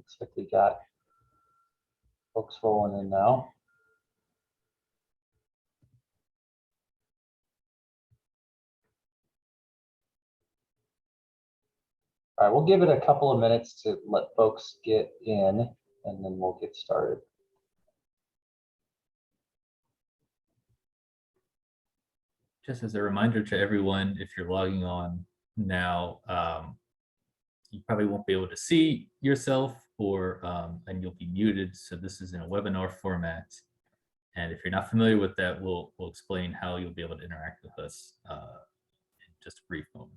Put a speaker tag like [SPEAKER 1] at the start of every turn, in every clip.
[SPEAKER 1] Looks like we got folks rolling in now. All right, we'll give it a couple of minutes to let folks get in, and then we'll get started.
[SPEAKER 2] Just as a reminder to everyone, if you're logging on now, you probably won't be able to see yourself, or and you'll be muted. So this is in a webinar format. And if you're not familiar with that, we'll explain how you'll be able to interact with us in just a brief moment.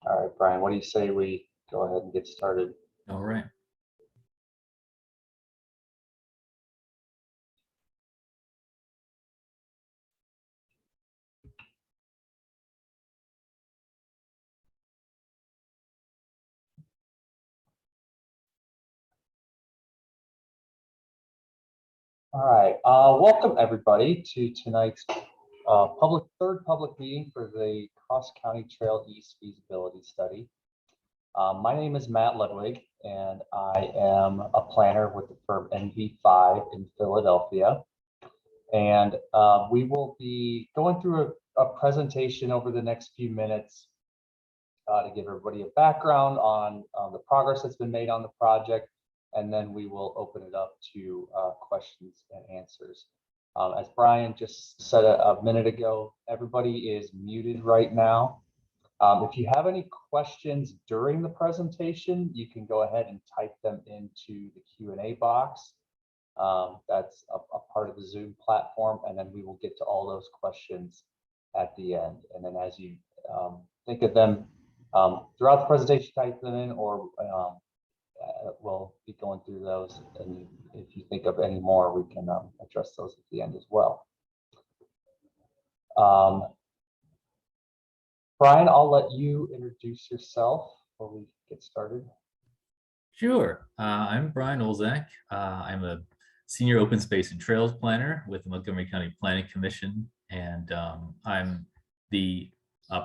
[SPEAKER 1] All right, Brian, what do you say we go ahead and get started?
[SPEAKER 2] All right.
[SPEAKER 1] All right, welcome everybody to tonight's third public meeting for the Cross County Trail East Feasibility Study. My name is Matt Ludwig, and I am a planner with the firm NV5 in Philadelphia. And we will be going through a presentation over the next few minutes to give everybody a background on the progress that's been made on the project. And then we will open it up to questions and answers. As Brian just said a minute ago, everybody is muted right now. If you have any questions during the presentation, you can go ahead and type them into the Q&A box. That's a part of the Zoom platform, and then we will get to all those questions at the end. And then as you think of them throughout the presentation, type them in, or we'll be going through those. And if you think of any more, we can address those at the end as well. Brian, I'll let you introduce yourself before we get started.
[SPEAKER 2] Sure. I'm Brian Olszak. I'm a senior open space and trails planner with the Montgomery County Planning Commission, and I'm the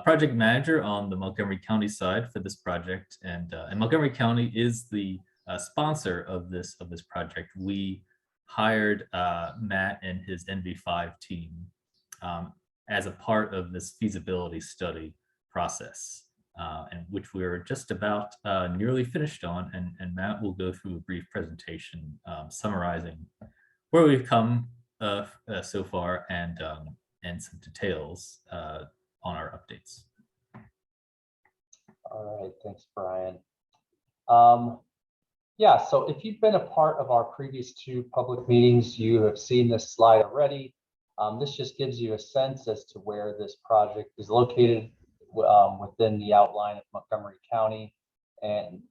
[SPEAKER 2] project manager on the Montgomery County side for this project. And Montgomery County is the sponsor of this project. We hired Matt and his NV5 team as a part of this feasibility study process, and which we're just about nearly finished on. And Matt will go through a brief presentation summarizing where we've come so far, and some details on our updates.
[SPEAKER 1] All right, thanks, Brian. Yeah, so if you've been a part of our previous two public meetings, you have seen this slide already. This just gives you a sense as to where this project is located within the outline of Montgomery County and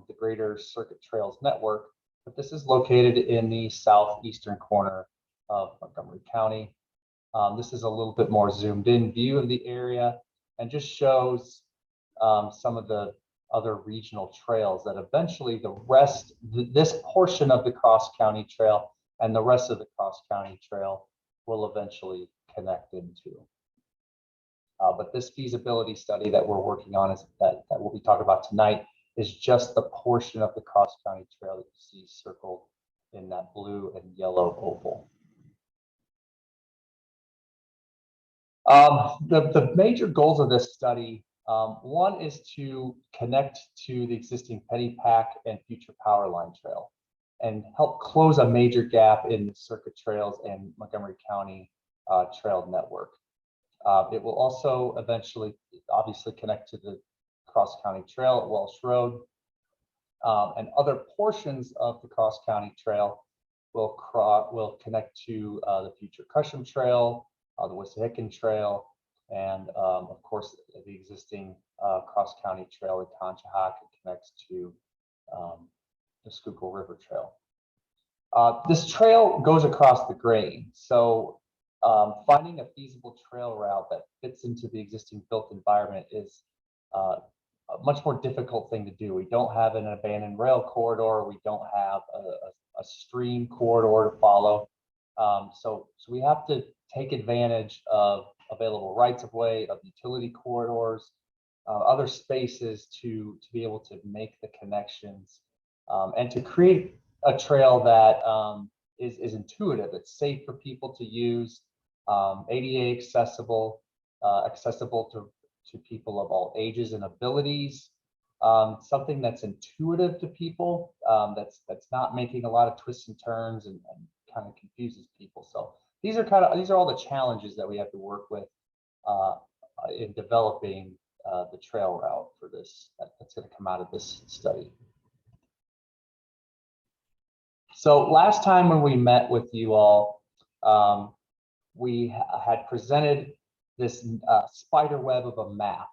[SPEAKER 1] the Greater Circuit Trails Network. But this is located in the southeastern corner of Montgomery County. This is a little bit more zoomed in view of the area, and just shows some of the other regional trails that eventually this portion of the Cross County Trail and the rest of the Cross County Trail will eventually connect into. But this feasibility study that we're working on that we'll be talking about tonight is just the portion of the Cross County Trail that you see circled in that blue and yellow oval. The major goals of this study, one is to connect to the existing Pennypack and future power line trail and help close a major gap in the circuit trails and Montgomery County trail network. It will also eventually, obviously, connect to the cross-county trail at Welsh Road. And other portions of the cross-county trail will connect to the future Cresheim Trail, the Wissahickon Trail, and of course, the existing cross-county trail at Conshohocken connects to the Schuylkill River Trail. This trail goes across the grain, so finding a feasible trail route that fits into the existing built environment is a much more difficult thing to do. We don't have an abandoned rail corridor. We don't have a stream corridor to follow. So we have to take advantage of available rights of way, of utility corridors, other spaces to be able to make the connections and to create a trail that is intuitive. It's safe for people to use, ADA accessible, accessible to people of all ages and abilities, something that's intuitive to people, that's not making a lot of twists and turns and kind of confuses people. So these are all the challenges that we have to work with in developing the trail route for this that's going to come out of this study. So last time when we met with you all, we had presented this spider web of a map,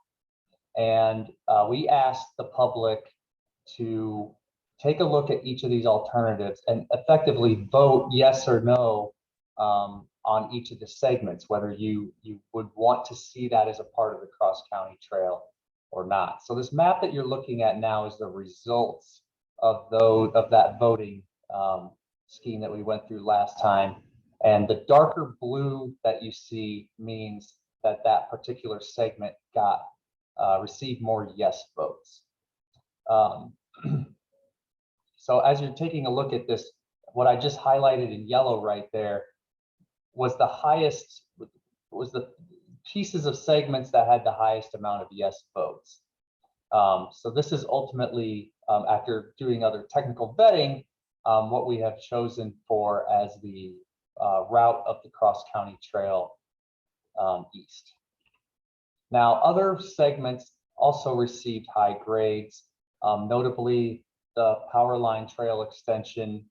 [SPEAKER 1] and we asked the public to take a look at each of these alternatives and effectively vote yes or no on each of the segments, whether you would want to see that as a part of the cross-county trail or not. So this map that you're looking at now is the results of that voting scheme that we went through last time. And the darker blue that you see means that that particular segment received more yes votes. So as you're taking a look at this, what I just highlighted in yellow right there was the pieces of segments that had the highest amount of yes votes. So this is ultimately, after doing other technical vetting, what we have chosen for as the route of the cross-county trail east. Now, other segments also received high grades, notably the Power Line Trail extension.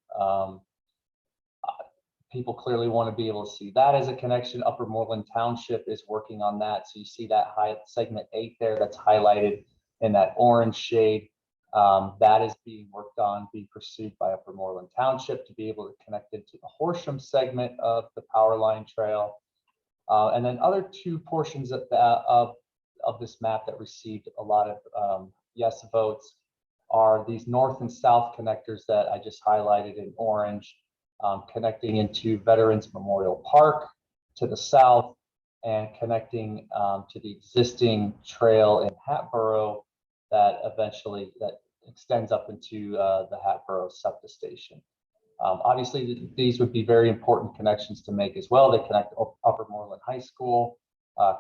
[SPEAKER 1] People clearly want to be able to see that as a connection. Upper Moreland Township is working on that. So you see that segment 8 there that's highlighted in that orange shade. That is being worked on, being pursued by Upper Moreland Township to be able to connect it to the Horsham segment of the Power Line Trail. And then other two portions of this map that received a lot of yes votes are these north and south connectors that I just highlighted in orange, connecting into Veterans Memorial Park to the south and connecting to the existing trail in Hatboro that extends up into the Hatboro SEPTA station. Obviously, these would be very important connections to make as well. They connect Upper Moreland High School,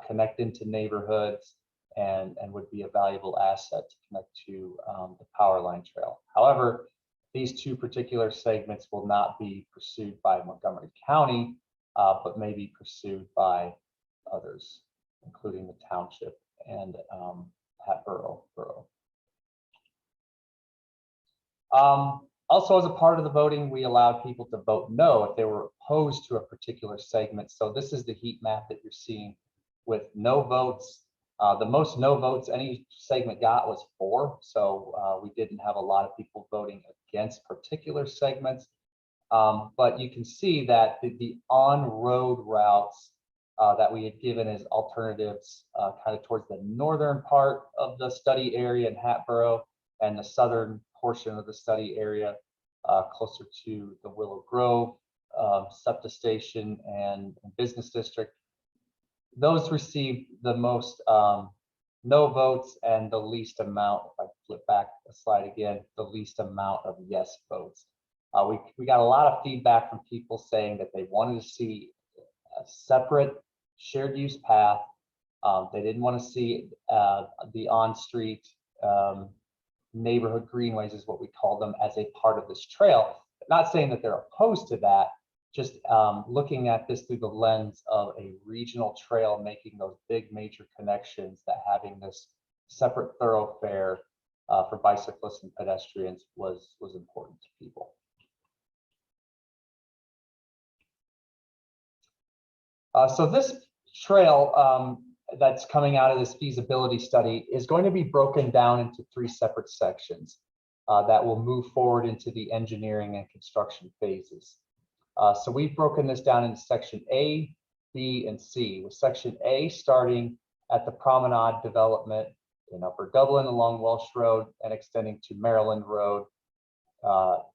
[SPEAKER 1] connect into neighborhoods, and would be a valuable asset to connect to the Power Line Trail. However, these two particular segments will not be pursued by Montgomery County, but may be pursued by others, including the township and Hatboro borough. Also, as a part of the voting, we allowed people to vote no if they were opposed to a particular segment. So this is the heat map that you're seeing with no votes. The most no votes any segment got was 4. So we didn't have a lot of people voting against particular segments. But you can see that the on-road routes that we had given as alternatives kind of towards the northern part of the study area in Hatboro and the southern portion of the study area closer to the Willow Grove, SEPTA station and business district. Those received the most no votes and the least amount, if I flip back a slide again, the least amount of yes votes. We got a lot of feedback from people saying that they wanted to see a separate shared use path. They didn't want to see the on-street neighborhood greenways is what we call them as a part of this trail. Not saying that they're opposed to that, just looking at this through the lens of a regional trail making those big major connections, that having this separate thoroughfare for bicyclists and pedestrians was important to people. So this trail that's coming out of this feasibility study is going to be broken down into 3 separate sections that will move forward into the engineering and construction phases. So we've broken this down into section A, B, and C, with section A starting at the promenade development in Upper Dublin along Welsh Road and extending to Maryland Road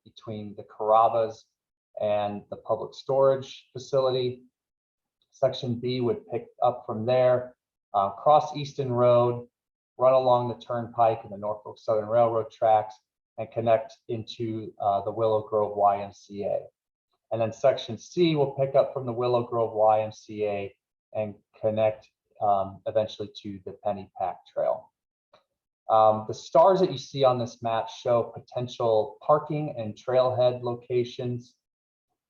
[SPEAKER 1] between the Carrabba's and the public storage facility. Section B would pick up from there, cross Easton Road, run along the Turnpike and the Norfolk Southern Railroad tracks, and connect into the Willow Grove YMCA. And then section C will pick up from the Willow Grove YMCA and connect eventually to the Pennypack Trail. The stars that you see on this map show potential parking and trailhead locations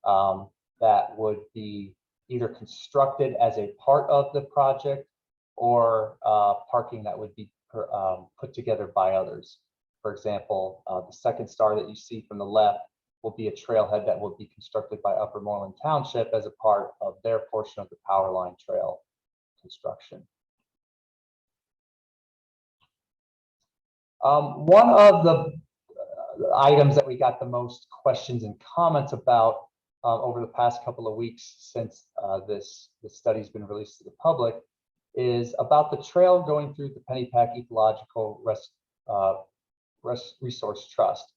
[SPEAKER 1] that would be either constructed as a part of the project or parking that would be put together by others. For example, the second star that you see from the left will be a trailhead that will be constructed by Upper Moreland Township as a part of their portion of the Power Line Trail construction. One of the items that we got the most questions and comments about over the past couple of weeks since this study's been released to the public is about the trail going through the Pennypack Ecological Resource Trust.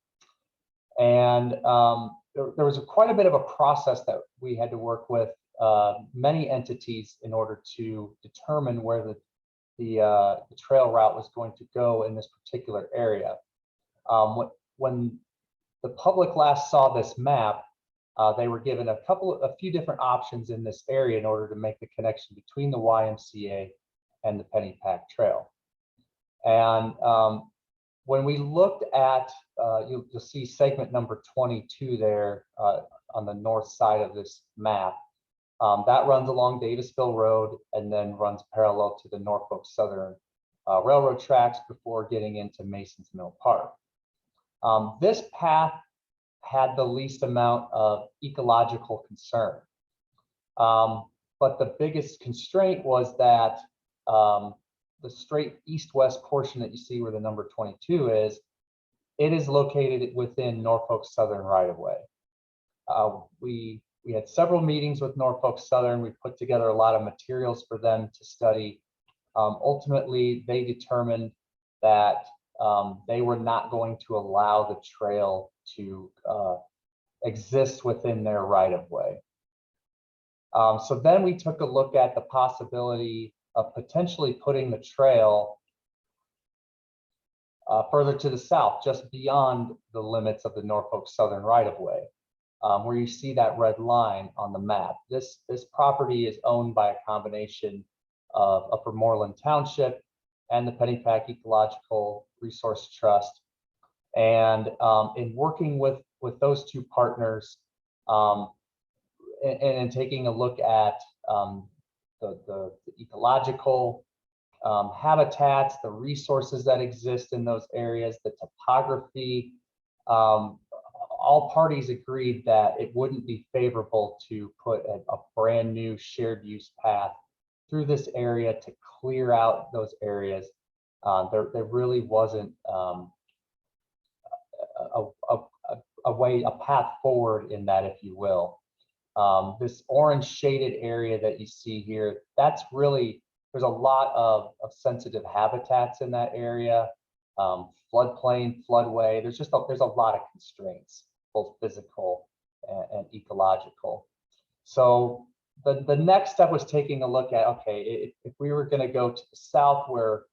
[SPEAKER 1] And there was quite a bit of a process that we had to work with many entities in order to determine where the trail route was going to go in this particular area. When the public last saw this map, they were given a few different options in this area in order to make the connection between the YMCA and the Pennypack Trail. And when we looked at, you'll see segment number 22 there on the north side of this map. That runs along Davisville Road and then runs parallel to the Norfolk Southern Railroad tracks before getting into Masons Mill Park. This path had the least amount of ecological concern. But the biggest constraint was that the straight east-west portion that you see where the number 22 is, it is located within Norfolk Southern right-of-way. We had several meetings with Norfolk Southern. We put together a lot of materials for them to study. Ultimately, they determined that they were not going to allow the trail to exist within their right-of-way. So then we took a look at the possibility of potentially putting the trail further to the south, just beyond the limits of the Norfolk Southern right-of-way, where you see that red line on the map. This property is owned by a combination of Upper Moreland Township and the Pennypack Ecological Resource Trust. And in working with those two partners and taking a look at the ecological habitats, the resources that exist in those areas, the topography, all parties agreed that it wouldn't be favorable to put a brand new shared use path through this area to clear out those areas. There really wasn't a path forward in that, if you will. This orange shaded area that you see here, that's really, there's a lot of sensitive habitats in that area, floodplain, floodway. There's a lot of constraints, both physical and ecological. So the next step was taking a look at, okay, if we were going to go to the south where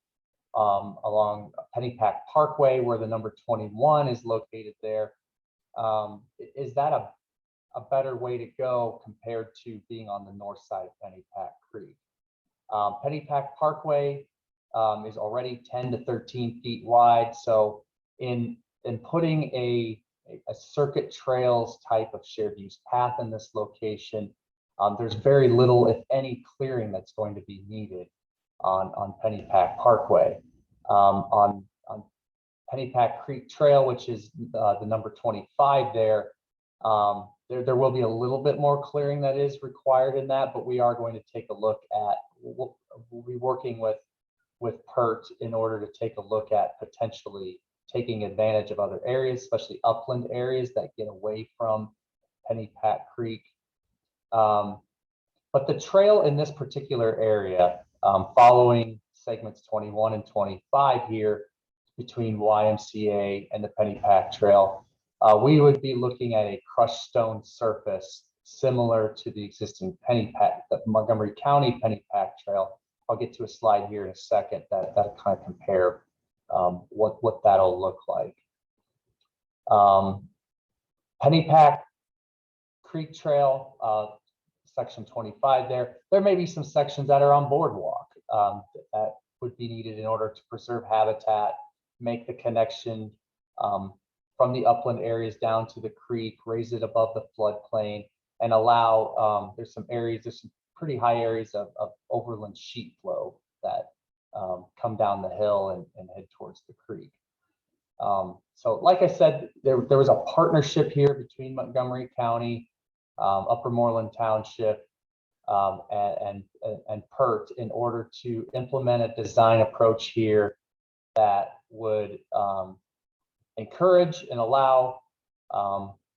[SPEAKER 1] along Pennypack Parkway, where the number 21 is located there, is that a better way to go compared to being on the north side of Pennypack Creek? Pennypack Parkway is already 10 to 13 feet wide. So in putting a a circuit trails type of shared use path in this location. There's very little, if any, clearing that's going to be needed on Pennypack Parkway. On Pennypack Creek Trail, which is the number 25 there, there will be a little bit more clearing that is required in that, but we are going to take a look at, we'll be working with PERT in order to take a look at potentially taking advantage of other areas, especially upland areas that get away from Pennypack Creek. But the trail in this particular area, following segments 21 and 25 here between YMCA and the Pennypack Trail, we would be looking at a crushed stone surface similar to the existing Pennypack, the Montgomery County Pennypack Trail. I'll get to a slide here in a second that'll kind of compare what that'll look like. Pennypack Creek Trail, section 25 there. There may be some sections that are on boardwalk that would be needed in order to preserve habitat, make the connection from the upland areas down to the creek, raise it above the floodplain, and allow, there's some pretty high areas of overland sheet flow that come down the hill and head towards the creek. So like I said, there was a partnership here between Montgomery County, Upper Moreland Township, and PERT in order to implement a design approach here that would encourage and allow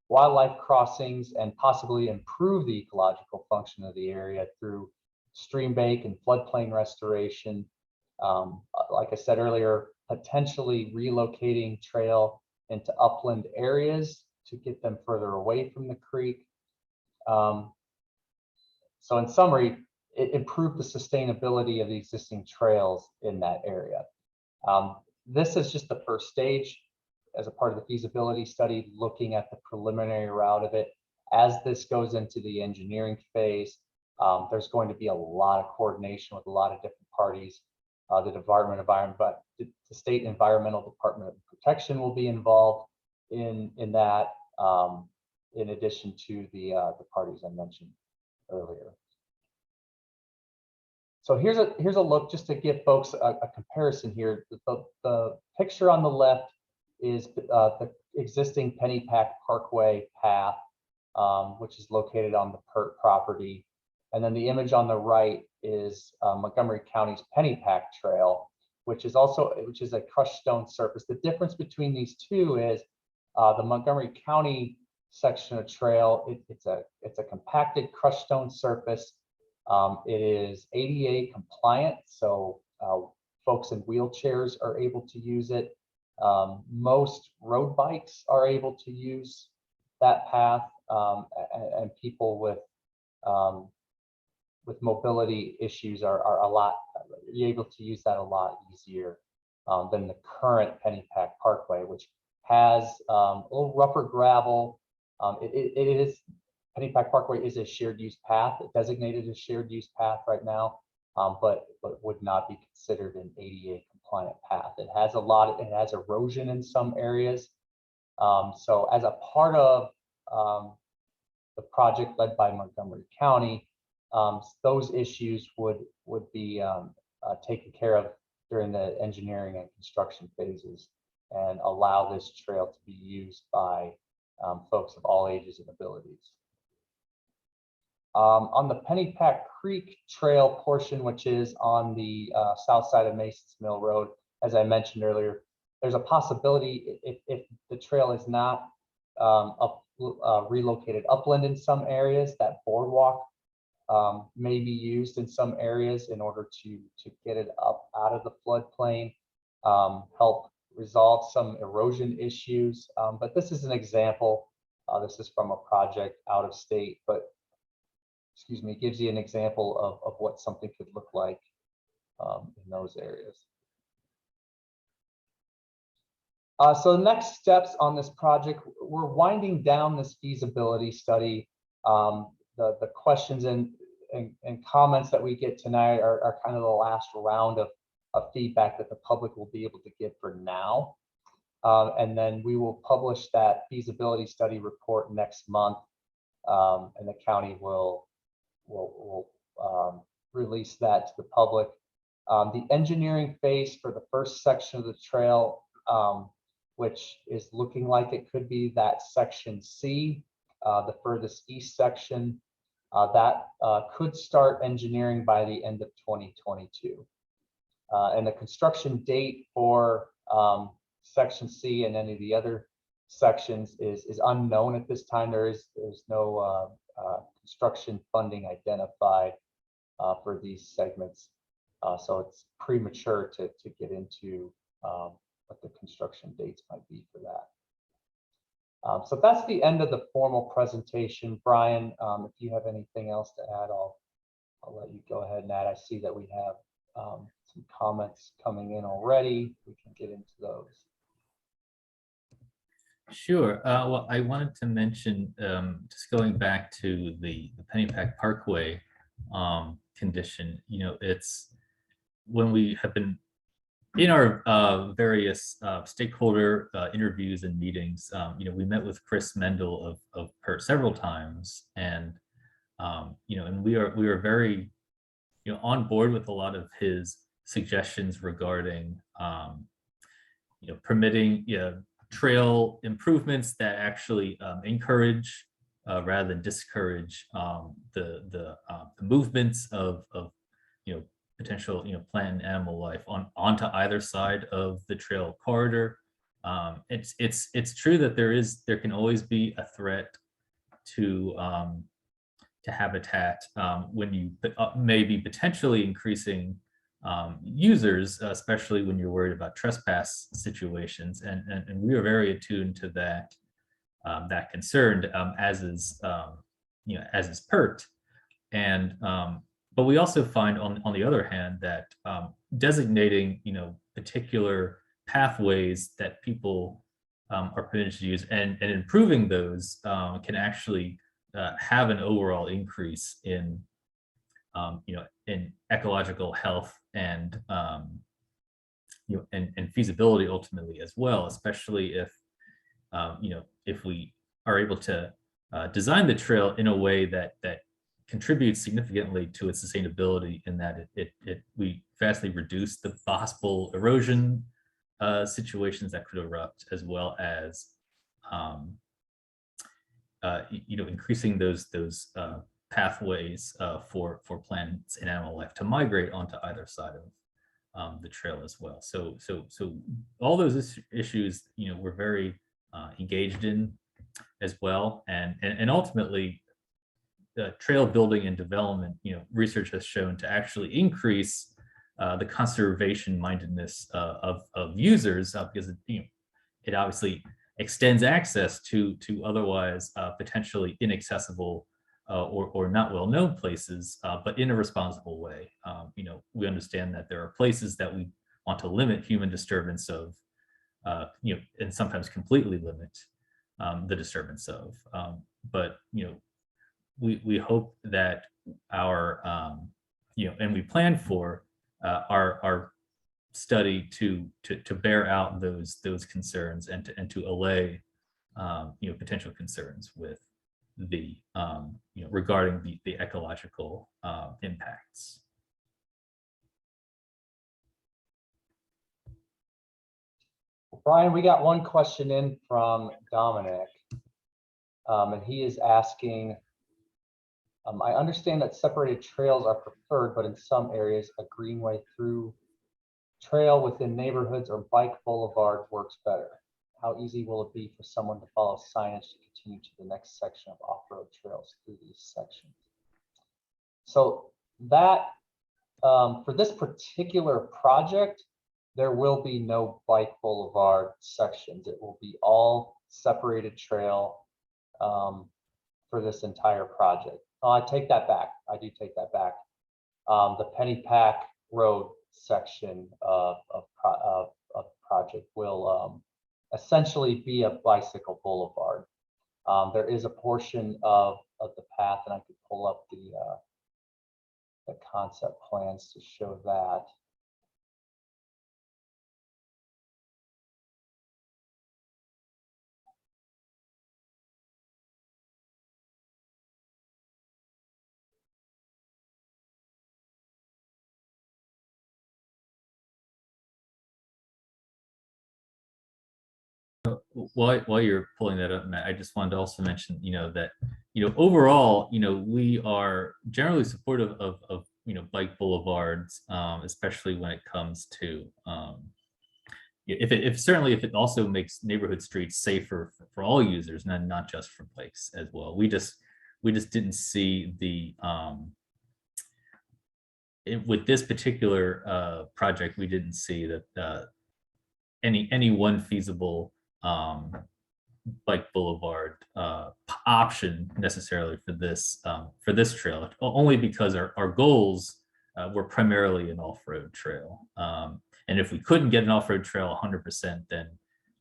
[SPEAKER 1] wildlife crossings and possibly improve the ecological function of the area through stream bank and floodplain restoration. Like I said earlier, potentially relocating trail into upland areas to get them further away from the creek. So in summary, it improved the sustainability of the existing trails in that area. This is just the first stage as a part of the feasibility study, looking at the preliminary route of it. As this goes into the engineering phase, there's going to be a lot of coordination with a lot of different parties. The Department of Environment, but the State Environmental Department of Protection will be involved in that, in addition to the parties I mentioned earlier. So here's a look just to give folks a comparison here. The picture on the left is the existing Pennypack Parkway path, which is located on the PERT property. And then the image on the right is Montgomery County's Pennypack Trail, which is a crushed stone surface. The difference between these two is the Montgomery County section of trail, it's a compacted crushed stone surface. It is ADA compliant, so folks in wheelchairs are able to use it. Most road bikes are able to use that path, and people with mobility issues are able to use that a lot easier than the current Pennypack Parkway, which has a little rougher gravel. Pennypack Parkway is a shared use path, designated as shared use path right now, but would not be considered an ADA compliant path. It has erosion in some areas. So as a part of the project led by Montgomery County, those issues would be taken care of during the engineering and construction phases and allow this trail to be used by folks of all ages and abilities. On the Pennypack Creek Trail portion, which is on the south side of Masons Mill Road, as I mentioned earlier, there's a possibility if the trail is not relocated upland in some areas, that boardwalk may be used in some areas in order to get it up out of the floodplain, help resolve some erosion issues. But this is an example. This is from a project out of state, but excuse me, gives you an example of what something could look like in those areas. So the next steps on this project, we're winding down this feasibility study. The questions and comments that we get tonight are kind of the last round of feedback that the public will be able to give for now. And then we will publish that feasibility study report next month, and the county will release that to the public. The engineering phase for the first section of the trail, which is looking like it could be that section C, the furthest east section, that could start engineering by the end of 2022. And the construction date for section C and any of the other sections is unknown at this time. There's no construction funding identified for these segments. So it's premature to get into what the construction dates might be for that. So that's the end of the formal presentation. Brian, if you have anything else to add, I'll let you go ahead and add. I see that we have some comments coming in already. We can get into those.
[SPEAKER 2] Sure. Well, I wanted to mention, just going back to the Pennypack Parkway condition, you know, it's when we have been in our various stakeholder interviews and meetings, you know, we met with Chris Mendel of PERT several times, and you know, and we were very, you know, on board with a lot of his suggestions regarding, you know, permitting, you know, trail improvements that actually encourage rather than discourage the movements of you know, potential, you know, plant and animal life onto either side of the trail corridor. It's true that there can always be a threat to habitat when you may be potentially increasing users, especially when you're worried about trespass situations, and we are very attuned to that that concern, as is you know, as is PERT, and but we also find on the other hand that designating, you know, particular pathways that people are permitted to use and improving those can actually have an overall increase in you know, in ecological health and you know, and feasibility ultimately as well, especially if you know, if we are able to design the trail in a way that contributes significantly to its sustainability, in that we vastly reduce the possible erosion situations that could erupt, as well as you know, increasing those pathways for plants and animal life to migrate onto either side of the trail as well. So all those issues, you know, we're very engaged in as well, and ultimately trail building and development, you know, research has shown to actually increase the conservation mindedness of users, because you know, it obviously extends access to otherwise potentially inaccessible or not well-known places, but in a responsible way. You know, we understand that there are places that we want to limit human disturbance of, you know, and sometimes completely limit the disturbance of. But you know, we hope that our you know, and we plan for our study to bear out those concerns and to allay you know, potential concerns with the you know, regarding the ecological impacts.
[SPEAKER 1] Brian, we got one question in from Dominic, and he is asking, I understand that separated trails are preferred, but in some areas a greenway through trail within neighborhoods or bike boulevard works better. How easy will it be for someone to follow signage to continue to the next section of off-road trails through these sections? So that, for this particular project, there will be no bike boulevard sections. It will be all separated trail for this entire project. Oh, I take that back. I do take that back. The Pennypack Road section of project will essentially be a bicycle boulevard. There is a portion of the path, and I could pull up the concept plans to show that.
[SPEAKER 2] While you're pulling that up, Matt, I just wanted to also mention, that, overall, we are generally supportive of bike boulevards, especially when it comes to, certainly if it also makes neighborhood streets safer for all users, and not just for bikes as well. We just didn't see with this particular project, we didn't see that any one feasible bike boulevard option necessarily for this trail, only because our goals were primarily an off-road trail. And if we couldn't get an off-road trail 100%, then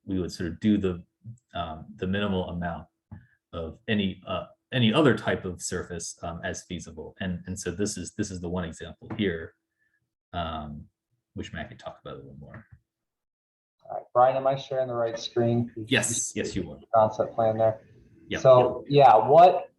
[SPEAKER 2] we would sort of do the minimal amount of any other type of surface as feasible. And so this is the one example here, which Matt can talk about a little more.
[SPEAKER 1] All right, Brian, am I sharing the right screen?
[SPEAKER 2] Yes, you are.
[SPEAKER 1] Concept plan there.
[SPEAKER 2] Yep.
[SPEAKER 1] So yeah,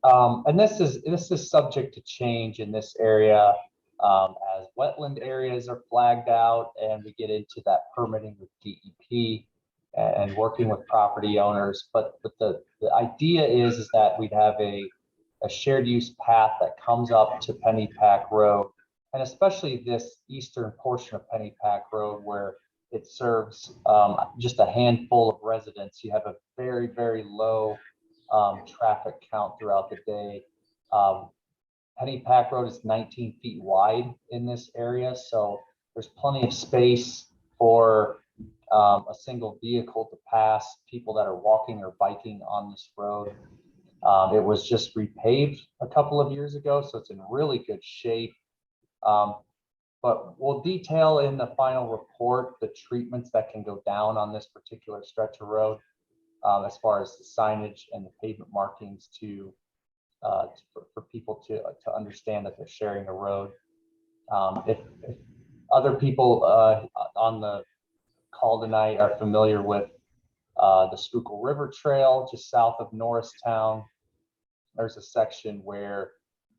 [SPEAKER 1] and this is subject to change in this area as wetland areas are flagged out, and we get into that permitting with DEP and working with property owners. But the idea is that we'd have a shared use path that comes up to Pennypack Road, and especially this eastern portion of Pennypack Road where it serves just a handful of residents. You have a very, very low traffic count throughout the day. Pennypack Road is 19 feet wide in this area, so there's plenty of space for a single vehicle to pass, people that are walking or biking on this road. It was just repaved a couple of years ago, so it's in really good shape. But we'll detail in the final report the treatments that can go down on this particular stretch of road, as far as the signage and the pavement markings for people to understand that they're sharing a road. If other people on the call tonight are familiar with the Schuylkill River Trail just south of Norristown, there's a section where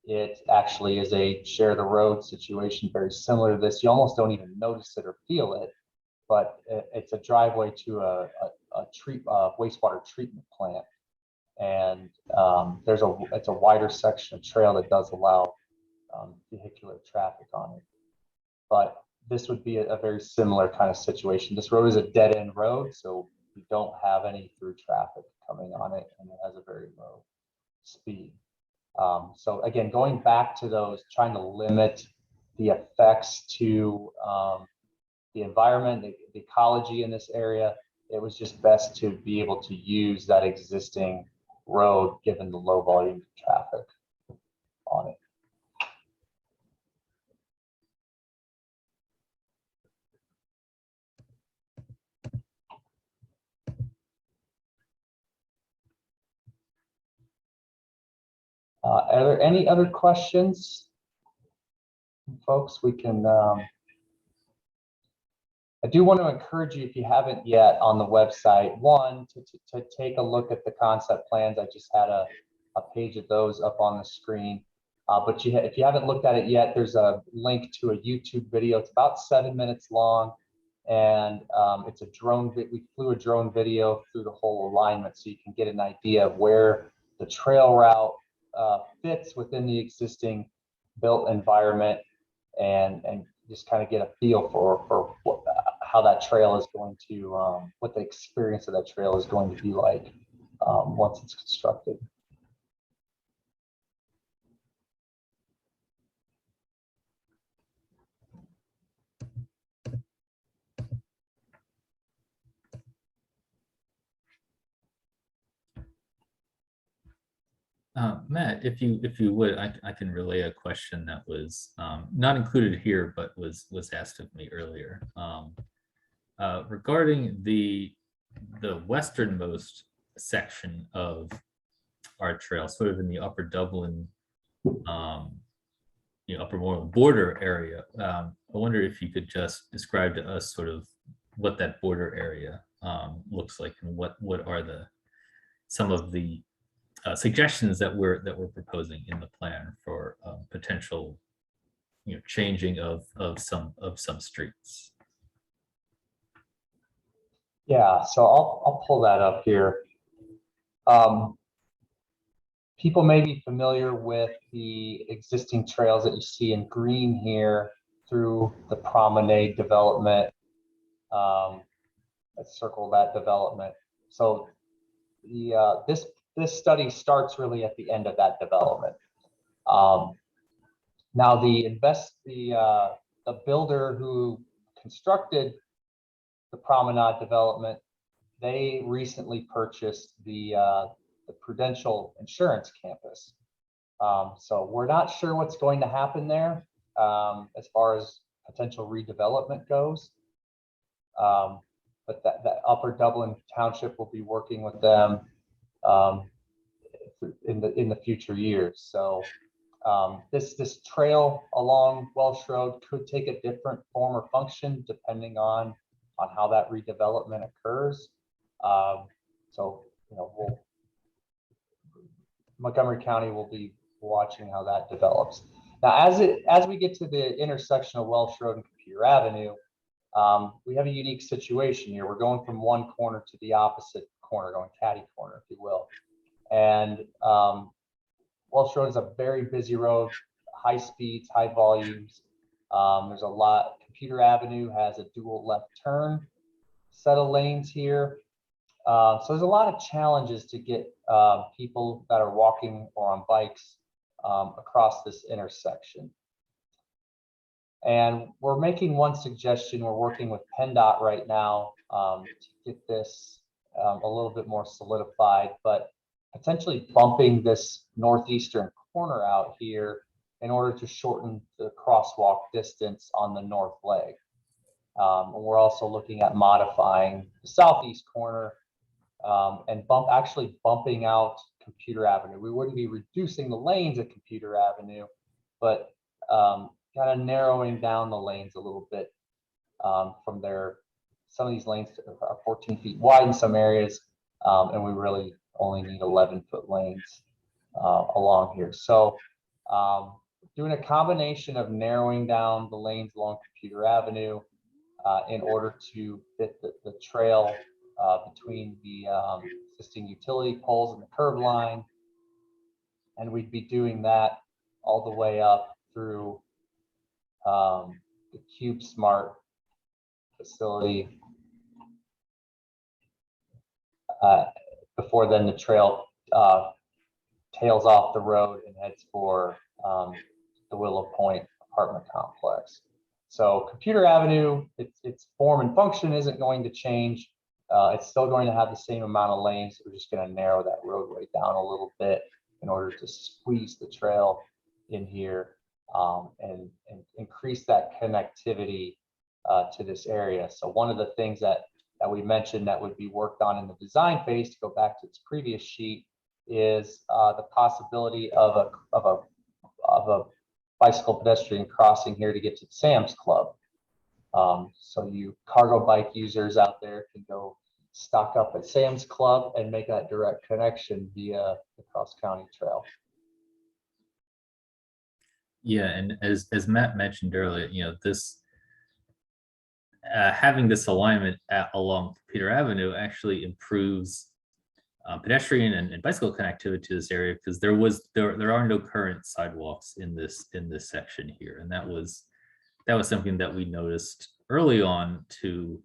[SPEAKER 1] it actually is a share the road situation, very similar to this. You almost don't even notice it or feel it, but it's a driveway to a wastewater treatment plant. And it's a wider section of trail that does allow vehicular traffic on it. But this would be a very similar kind of situation. This road is a dead-end road, so we don't have any through traffic coming on it, and it has a very low speed. So again, going back to those, trying to limit the effects to the environment, the ecology in this area, it was just best to be able to use that existing road given the low volume of traffic on it. Are there any other questions, folks? We can, I do want to encourage you, if you haven't yet on the website, one, to take a look at the concept plans. I just had a page of those up on the screen. But if you haven't looked at it yet, there's a link to a YouTube video. It's about 7 minutes long, and it's a drone. We flew a drone video through the whole alignment, so you can get an idea of where the trail route fits within the existing built environment, and just kind of get a feel for how that trail is going to, what the experience of that trail is going to be like once it's constructed.
[SPEAKER 2] Matt, if you would, I can relay a question that was not included here, but was asked of me earlier regarding the westernmost section of our trail, sort of in the Upper Dublin, Upper Moreland border area. I wonder if you could just describe to us sort of what that border area looks like, and what are some of the suggestions that we're proposing in the plan for potential, changing of some streets.
[SPEAKER 1] Yeah, so I'll pull that up here. People may be familiar with the existing trails that you see in green here through the promenade development. Let's circle that development. So the this study starts really at the end of that development. Now the builder who constructed the promenade development, they recently purchased the Prudential Insurance campus. So we're not sure what's going to happen there as far as potential redevelopment goes. But that Upper Dublin Township will be working with them in the future years. So this trail along Welsh Road could take a different form or function depending on how that redevelopment occurs. So Montgomery County will be watching how that develops. Now, as we get to the intersection of Welsh Road and Computer Avenue, we have a unique situation here. We're going from one corner to the opposite corner, going catty corner, if you will. And Welsh Road is a very busy road, high speeds, high volumes. There's a lot. Computer Avenue has a dual left turn set of lanes here. So there's a lot of challenges to get people that are walking or on bikes across this intersection. And we're making one suggestion. We're working with PennDOT right now to get this a little bit more solidified, but potentially bumping this northeastern corner out here in order to shorten the crosswalk distance on the north leg. And we're also looking at modifying the southeast corner and actually bumping out Computer Avenue. We wouldn't be reducing the lanes at Computer Avenue, but kind of narrowing down the lanes a little bit from there. Some of these lanes are 14 feet wide in some areas, and we really only need 11-foot lanes along here. So doing a combination of narrowing down the lanes along Computer Avenue in order to fit the trail between the existing utility poles and the curb line. And we'd be doing that all the way up through the Cube Smart facility. Before then the trail tails off the road and heads for the Willow Point apartment complex. So Computer Avenue, its form and function isn't going to change. It's still going to have the same amount of lanes. We're just going to narrow that roadway down a little bit in order to squeeze the trail in here and increase that connectivity to this area. So one of the things that we mentioned that would be worked on in the design phase, to go back to its previous sheet, is the possibility of a bicycle pedestrian crossing here to get to Sam's Club. So you cargo bike users out there can go stock up at Sam's Club and make that direct connection via the cross county trail.
[SPEAKER 2] Yeah, and as Matt mentioned earlier, this having this alignment along Computer Avenue actually improves pedestrian and bicycle connectivity to this area, because there are no current sidewalks in this section here, and that was something that we noticed early on to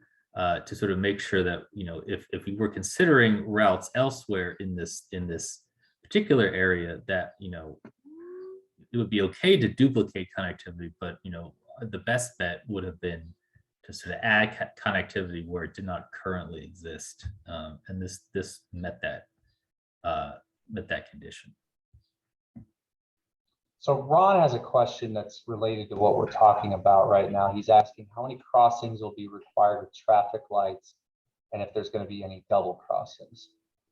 [SPEAKER 2] sort of make sure that if we were considering routes elsewhere in this particular area, that it would be okay to duplicate connectivity, but the best bet would have been to sort of add connectivity where it did not currently exist, and this met that condition.
[SPEAKER 1] So Ron has a question that's related to what we're talking about right now. He's asking how many crossings will be required with traffic lights, and if there's going to be any double crossings.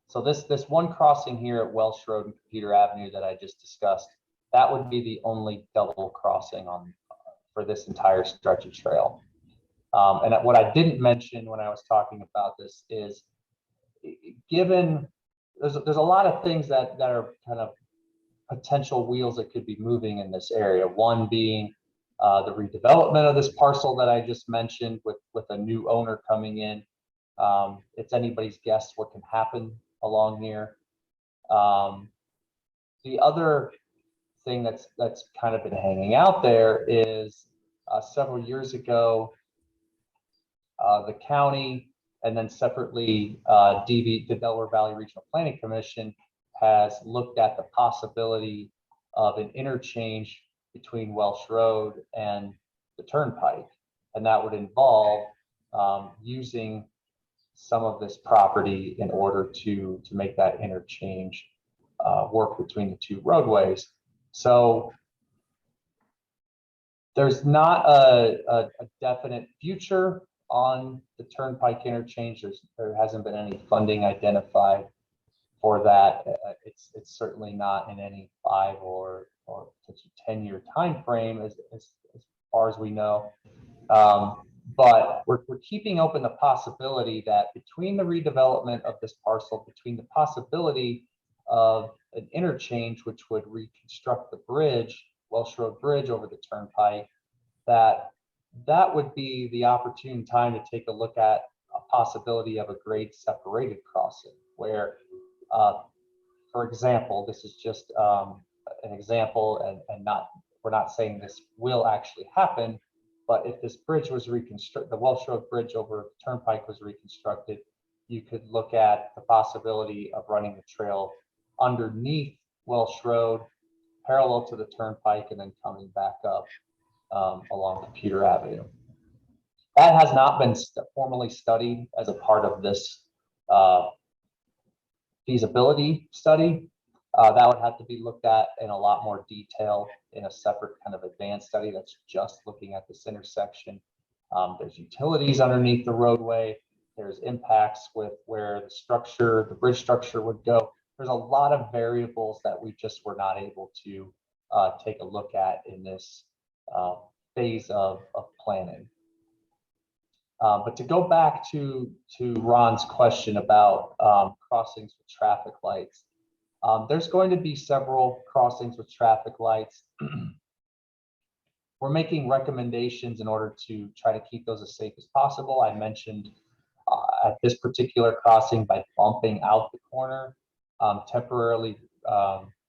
[SPEAKER 1] So this one crossing here at Welsh Road and Computer Avenue that I just discussed, that would be the only double crossing for this entire stretch of trail. And what I didn't mention when I was talking about this is, given there's a lot of things that are kind of potential wheels that could be moving in this area. One being the redevelopment of this parcel that I just mentioned with a new owner coming in. It's anybody's guess what can happen along here. The other thing that's kind of been hanging out there is several years ago, the county and then separately the Delaware Valley Regional Planning Commission has looked at the possibility of an interchange between Welsh Road and the Turnpike, and that would involve using some of this property in order to make that interchange work between the two roadways. So there's not a definite future on the Turnpike interchange. There hasn't been any funding identified for that. It's certainly not in any 5 or 10-year time frame as far as we know. But we're keeping open the possibility that between the redevelopment of this parcel, between the possibility of an interchange which would reconstruct the bridge, Welsh Road Bridge over the Turnpike, that would be the opportune time to take a look at a possibility of a grade separated crossing where, for example, this is just an example and we're not saying this will actually happen, but if this bridge was reconstructed, the Welsh Road Bridge over the Turnpike was reconstructed, you could look at the possibility of running the trail underneath Welsh Road, parallel to the Turnpike, and then coming back up along Computer Avenue. That has not been formally studied as a part of this feasibility study. That would have to be looked at in a lot more detail in a separate kind of advanced study that's just looking at this intersection. There's utilities underneath the roadway. There's impacts with where the bridge structure would go. There's a lot of variables that we just were not able to take a look at in this phase of planning. But to go back to Ron's question about crossings with traffic lights, there's going to be several crossings with traffic lights. We're making recommendations in order to try to keep those as safe as possible. I mentioned at this particular crossing by bumping out the corner, temporarily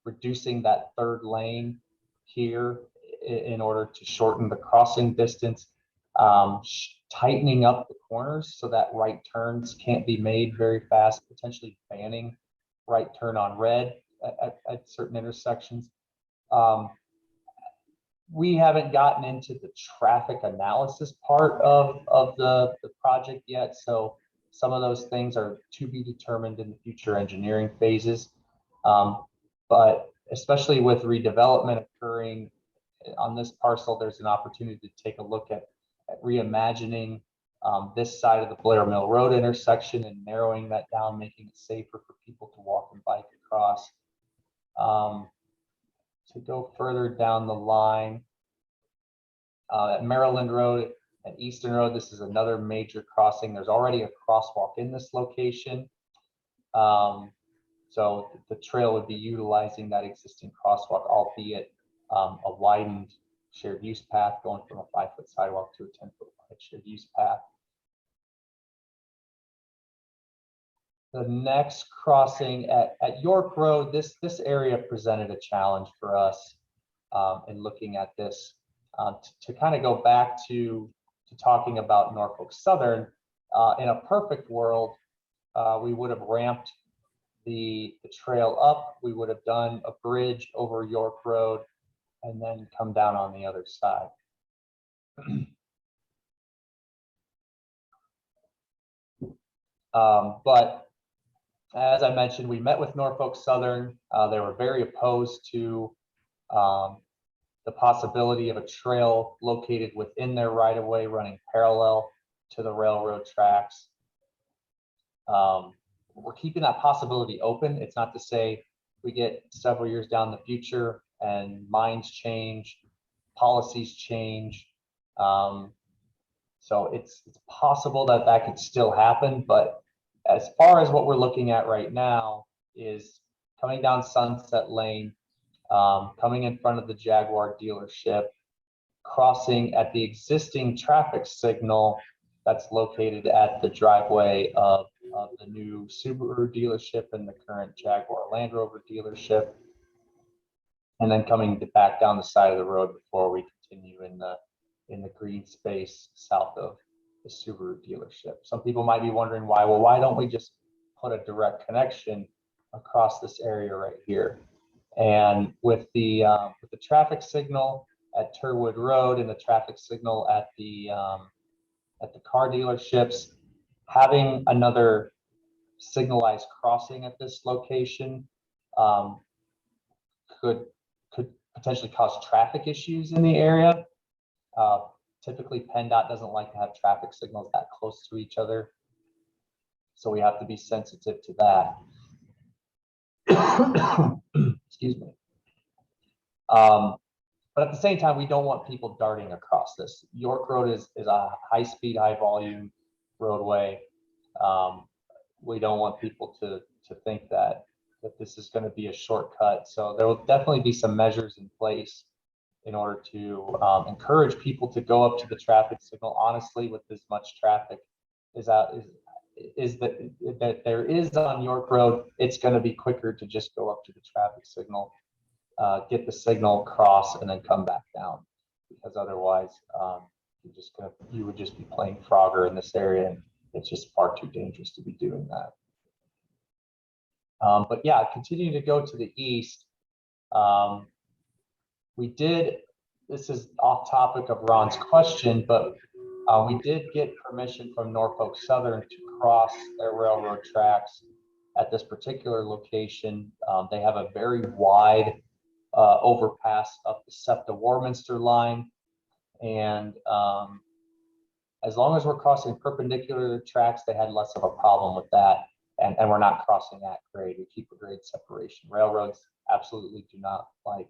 [SPEAKER 1] reducing that third lane here in order to shorten the crossing distance, tightening up the corners so that right turns can't be made very fast, potentially banning right turn on red at certain intersections. We haven't gotten into the traffic analysis part of the project yet, so some of those things are to be determined in the future engineering phases. But especially with redevelopment occurring on this parcel, there's an opportunity to take a look at reimagining this side of the Blair Mill Road intersection and narrowing that down, making it safer for people to walk and bike across. To go further down the line, at Maryland Road and Eastern Road, this is another major crossing. There's already a crosswalk in this location. So the trail would be utilizing that existing crosswalk, albeit a widened shared use path going from a 5-foot sidewalk to a 10-foot wide shared use path. The next crossing at York Road, this area presented a challenge for us in looking at this. To kind of go back to talking about Norfolk Southern, in a perfect world, we would have ramped the trail up. We would have done a bridge over York Road and then come down on the other side. But as I mentioned, we met with Norfolk Southern. They were very opposed to the possibility of a trail located within their right-of-way running parallel to the railroad tracks. We're keeping that possibility open. It's not to say we get several years down the future and minds change, policies change. So it's possible that that could still happen, but as far as what we're looking at right now is coming down Sunset Lane, coming in front of the Jaguar dealership, crossing at the existing traffic signal That's located at the driveway of the new Subaru dealership and the current Jaguar Land Rover dealership. And then coming back down the side of the road before we continue in the green space south of the Subaru dealership. Some people might be wondering why. Well, why don't we just put a direct connection across this area right here? And with the traffic signal at Turwood Road and the traffic signal at the car dealerships, having another signalized crossing at this location could potentially cause traffic issues in the area. Typically, PennDOT doesn't like to have traffic signals that close to each other, so we have to be sensitive to that. Excuse me. But at the same time, we don't want people darting across this. York Road is a high-speed, high-volume roadway. We don't want people to think that this is going to be a shortcut. So there will definitely be some measures in place in order to encourage people to go up to the traffic signal. Honestly, with as much traffic that there is on York Road, it's going to be quicker to just go up to the traffic signal, get the signal, cross, and then come back down, because otherwise you would just be playing Frogger in this area, and it's just far too dangerous to be doing that. But yeah, continuing to go to the east, this is off topic of Ron's question, but we did get permission from Norfolk Southern to cross their railroad tracks at this particular location. They have a very wide overpass up the SEPTA-Warminster line, and as long as we're crossing perpendicular to the tracks, they had less of a problem with that, and we're not crossing at grade. We keep a grade separation. Railroads absolutely do not like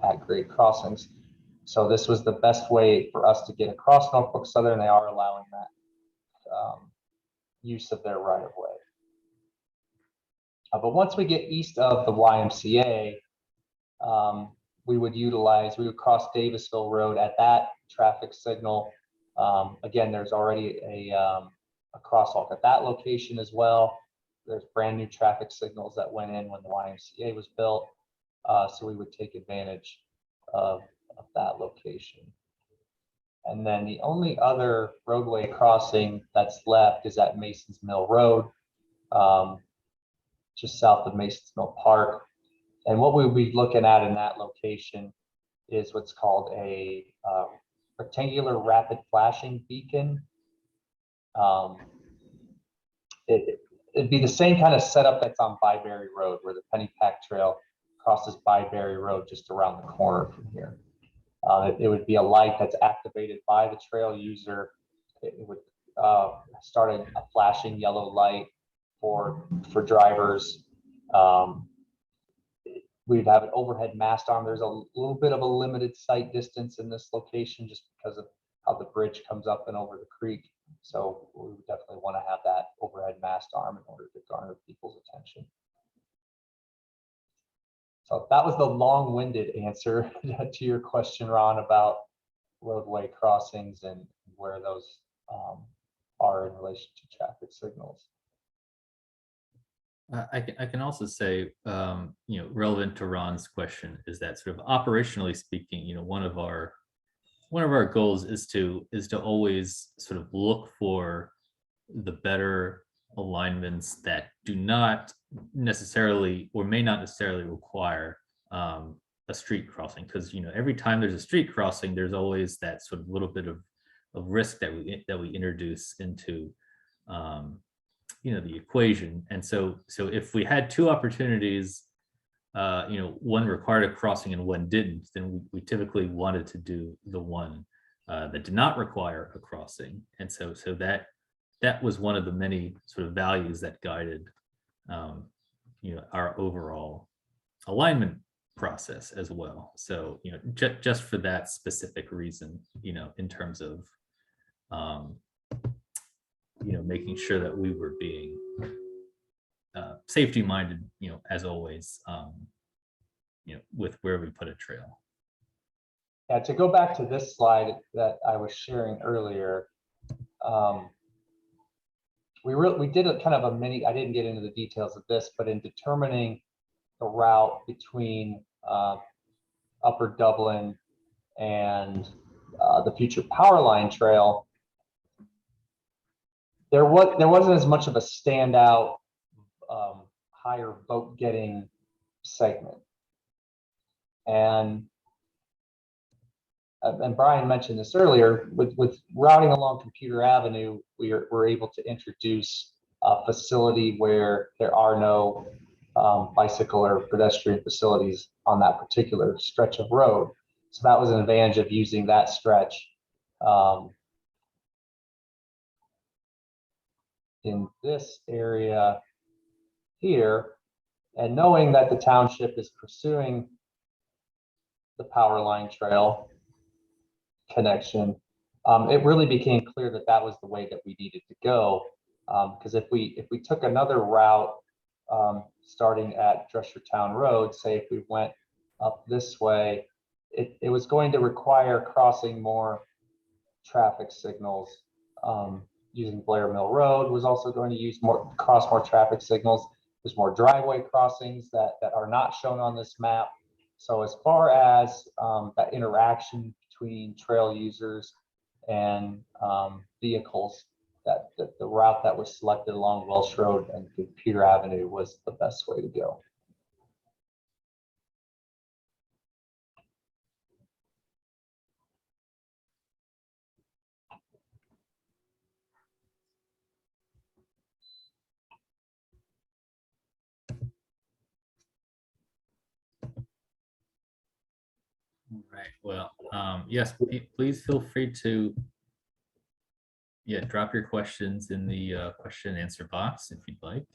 [SPEAKER 1] at grade crossings, so this was the best way for us to get across Norfolk Southern. They are allowing that use of their right of way. But once we get east of the YMCA, we would cross Davisville Road at that traffic signal. Again, there's already a crosswalk at that location as well. There's brand new traffic signals that went in when the YMCA was built. So we would take advantage of that location. And then the only other roadway crossing that's left is at Mason's Mill Road, just south of Mason's Mill Park. And what we'll be looking at in that location is what's called a rectangular rapid flashing beacon. It'd be the same kind of setup that's on Byberry Road, where the Pennypack Trail crosses Byberry Road just around the corner from here. It would be a light that's activated by the trail user. It would start a flashing yellow light for drivers. We'd have an overhead mast arm. There's a little bit of a limited sight distance in this location just because of how the bridge comes up and over the creek. So we would definitely want to have that overhead mast arm in order to garner people's attention. So that was the long-winded answer to your question, Ron, about roadway crossings and where those are in relation to traffic signals.
[SPEAKER 2] I can also say, relevant to Ron's question, is that sort of operationally speaking, one of our goals is to always sort of look for the better alignments that do not necessarily or may not necessarily require a street crossing, because every time there's a street crossing, there's always that sort of little bit of risk that we introduce into the equation. And so if we had two opportunities, one required a crossing and one didn't, then we typically wanted to do the one that did not require a crossing. And so that was one of the many sort of values that guided our overall alignment process as well. So just for that specific reason, in terms of making sure that we were being safety minded, as always, with where we put a trail.
[SPEAKER 1] Yeah, to go back to this slide that I was sharing earlier, we did a kind of a mini, I didn't get into the details of this, but in determining the route between Upper Dublin and the future power line trail, there wasn't as much of a standout higher vote getting segment. And Brian mentioned this earlier, with routing along Computer Avenue, we're able to introduce a facility where there are no bicycle or pedestrian facilities on that particular stretch of road. So that was an advantage of using that stretch. In this area here, and knowing that the township is pursuing the power line trail connection, it really became clear that that was the way that we needed to go. Because if we took another route, starting at Dreshertown Road, say if we went up this way, it was going to require crossing more traffic signals. Using Blair Mill Road was also going to cross more traffic signals. There's more driveway crossings that are not shown on this map. So as far as that interaction between trail users and vehicles, that the route that was selected along Welsh Road and Computer Avenue was the best way to go.
[SPEAKER 2] All right. Well, yes, please feel free to drop your questions in the question and answer box if you'd like.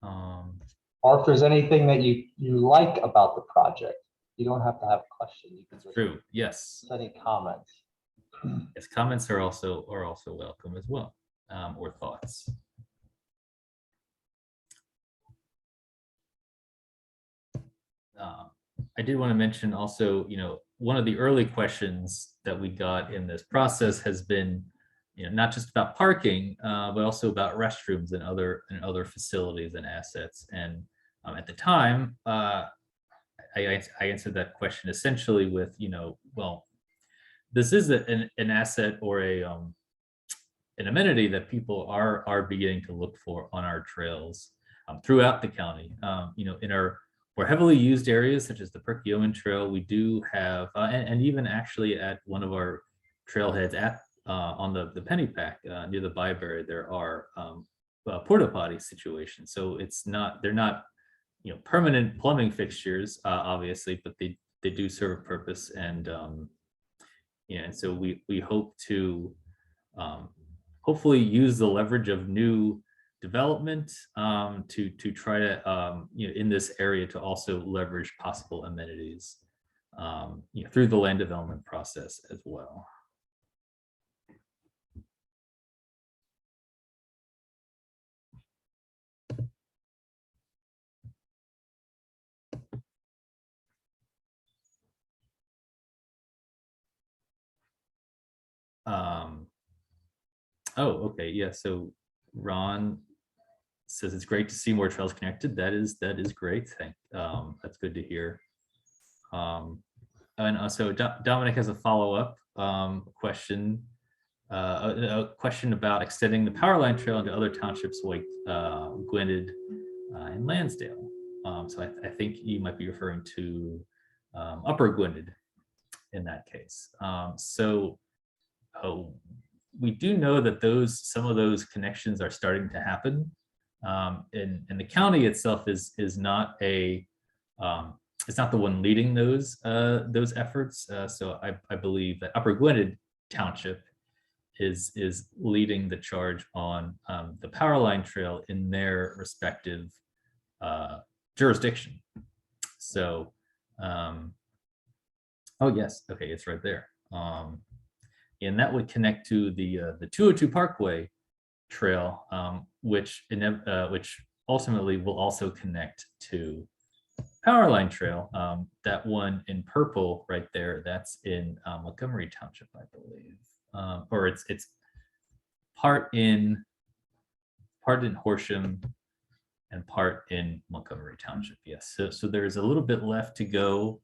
[SPEAKER 1] Or if there's anything that you like about the project, you don't have to have a question. You can just
[SPEAKER 2] True. Yes.
[SPEAKER 1] any comments.
[SPEAKER 2] Yes, comments are also welcome as well, or thoughts. I did want to mention also, one of the early questions that we got in this process has been, not just about parking, but also about restrooms and other facilities and assets. And at the time, I answered that question essentially with, well, this is an asset or an amenity that people are beginning to look for on our trails throughout the county. In our more heavily used areas such as the Perkiomen Trail, we do have, and even actually at one of our trailheads on the Pennypack near the Byberry, there are porta potty situations. So they're not permanent plumbing fixtures, obviously, but they do serve a purpose. And and so we hope to hopefully use the leverage of new development to try to in this area to also leverage possible amenities through the land development process as well. Oh, okay, yeah. So Ron says it's great to see more trails connected. That is great. That's good to hear. And also Dominic has a follow-up question. A question about extending the power line trail into other townships like Gwynedd and Lansdale. So I think you might be referring to Upper Gwynedd in that case. We do know that some of those connections are starting to happen. And the county itself is not it's not the one leading those efforts. So I believe that Upper Gwynedd Township is leading the charge on the power line trail in their respective jurisdiction. So, oh yes, okay, it's right there. And that would connect to the 202 Parkway Trail, which ultimately will also connect to Power Line Trail. That one in purple right there, that's in Montgomery Township, I believe. or it's part in Horsham and part in Montgomery Township. Yes, so there's a little bit left to go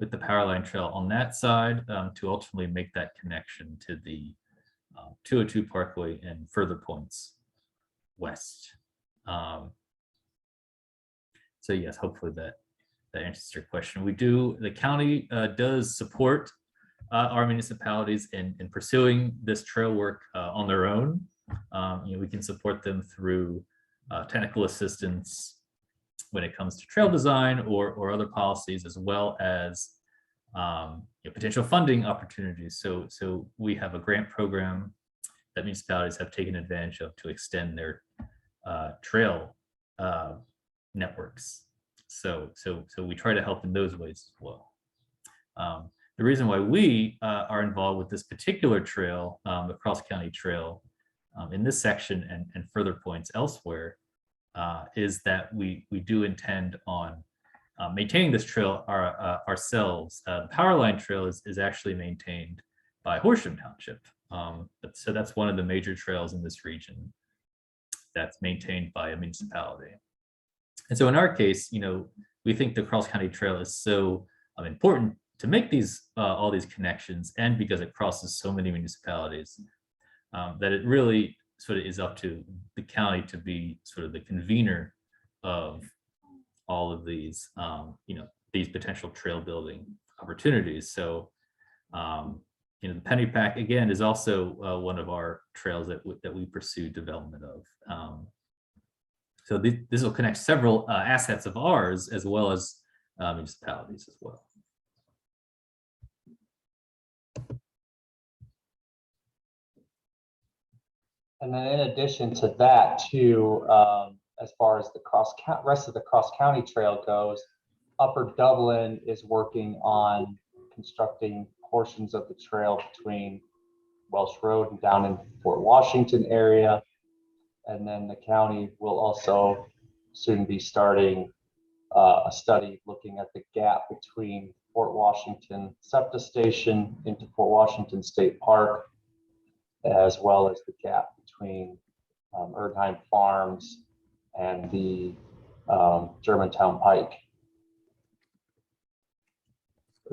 [SPEAKER 2] with the Powerline Trail on that side to ultimately make that connection to the 202 Parkway and further points west. So yes, hopefully that answers your question. The county does support our municipalities in pursuing this trail work on their own. We can support them through technical assistance when it comes to trail design or other policies, as well as potential funding opportunities. So we have a grant program that municipalities have taken advantage of to extend their trail networks. So we try to help in those ways as well. The reason why we are involved with this particular trail, the Cross County Trail, in this section and further points elsewhere, is that we do intend on maintaining this trail ourselves. The Powerline Trail is actually maintained by Horsham Township. So that's one of the major trails in this region that's maintained by a municipality. And so in our case, we think the Cross County Trail is so important to make all these connections, and because it crosses so many municipalities, that it really sort of is up to the county to be sort of the convener of all of these, these potential trail building opportunities. So, the Pennypack, again, is also one of our trails that we pursue development of. So this will connect several assets of ours, as well as municipalities as well.
[SPEAKER 1] And then in addition to that, too, as far as the rest of the Cross County Trail goes, Upper Dublin is working on constructing portions of the trail between Welsh Road and down in Fort Washington area. And then the county will also soon be starting a study looking at the gap between Fort Washington SEPTA station into Fort Washington State Park, as well as the gap between Erdheim Farms and the Germantown Pike.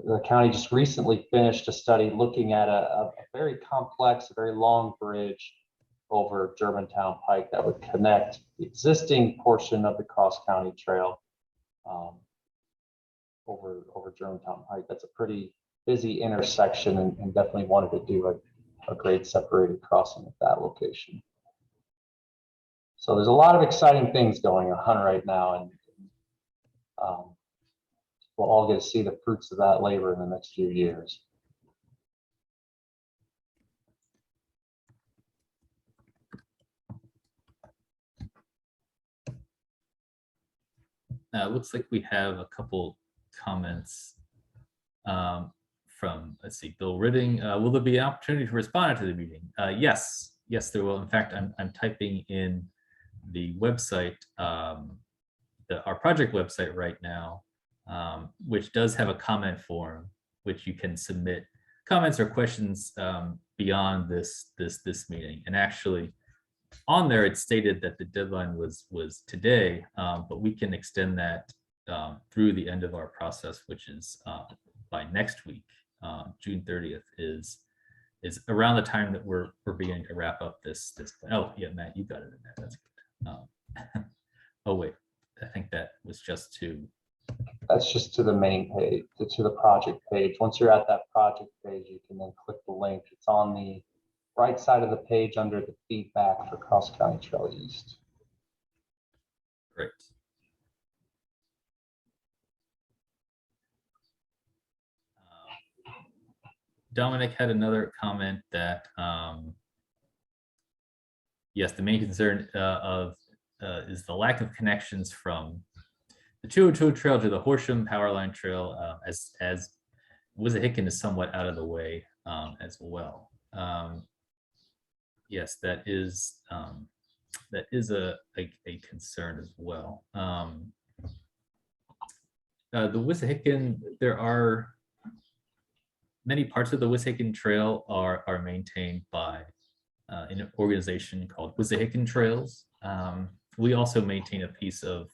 [SPEAKER 1] The county just recently finished a study looking at a very complex, a very long bridge over Germantown Pike that would connect the existing portion of the Cross County Trail over Germantown Pike. That's a pretty busy intersection, and definitely wanted to do a grade separated crossing at that location. So there's a lot of exciting things going on right now, and we'll all get to see the fruits of that labor in the next few years.
[SPEAKER 2] Looks like we have a couple comments from, let's see, Bill Ridding. Will there be an opportunity to respond to the meeting? Yes, there will. In fact, I'm typing in the website, our project website right now, which does have a comment form, which you can submit comments or questions beyond this meeting. And actually, on there, it stated that the deadline was today, but we can extend that through the end of our process, which is by next week. June 30th is around the time that we're beginning to wrap up this. Oh yeah, Matt, you got it in there. That's good. Oh wait, I think that was just to.
[SPEAKER 1] That's just to the main page, to the project page. Once you're at that project page, you can then click the link. It's on the right side of the page under the feedback for Cross County Trail East.
[SPEAKER 2] Great. Dominic had another comment that yes, the main concern is the lack of connections from the 202 Trail to the Horsham Powerline Trail, as Wissahickon is somewhat out of the way as well. Yes, that is a concern as well. The Wissahickon, there are many parts of the Wissahickon Trail are maintained by an organization called Wissahickon Trails. We also maintain a piece of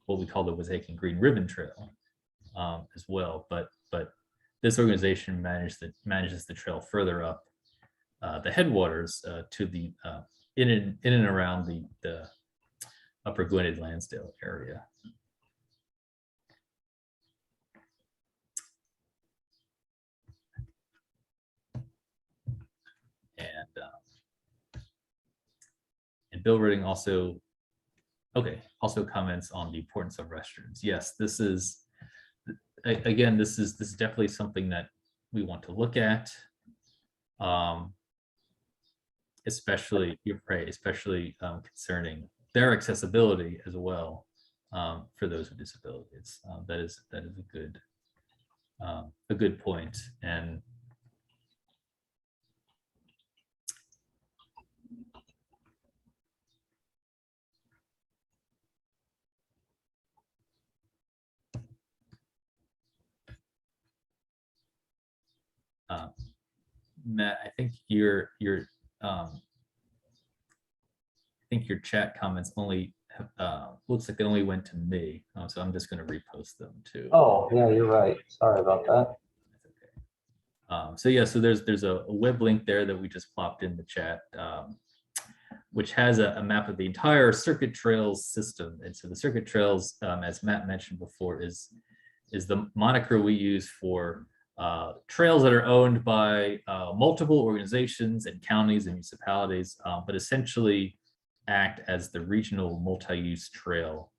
[SPEAKER 2] what we call the Wissahickon Green Ribbon Trail as well, but this organization manages the trail further up the headwaters to the in and around the Upper Gwynedd Lansdale area. And Bill Redding also comments on the importance of restrooms. Yes, this is again, this is definitely something that we want to look at, especially concerning their accessibility as well for those with disabilities. That is a good point. And Matt, I think your chat comments only looks like it only went to me, so I'm just going to repost them too.
[SPEAKER 1] Oh, yeah, you're right. Sorry about that.
[SPEAKER 2] Okay. So yeah, so there's a web link there that we just plopped in the chat, which has a map of the entire Circuit Trails system. And so the Circuit Trails, as Matt mentioned before, is the moniker we use for trails that are owned by multiple organizations and counties and municipalities, but essentially act as the regional multi-use trail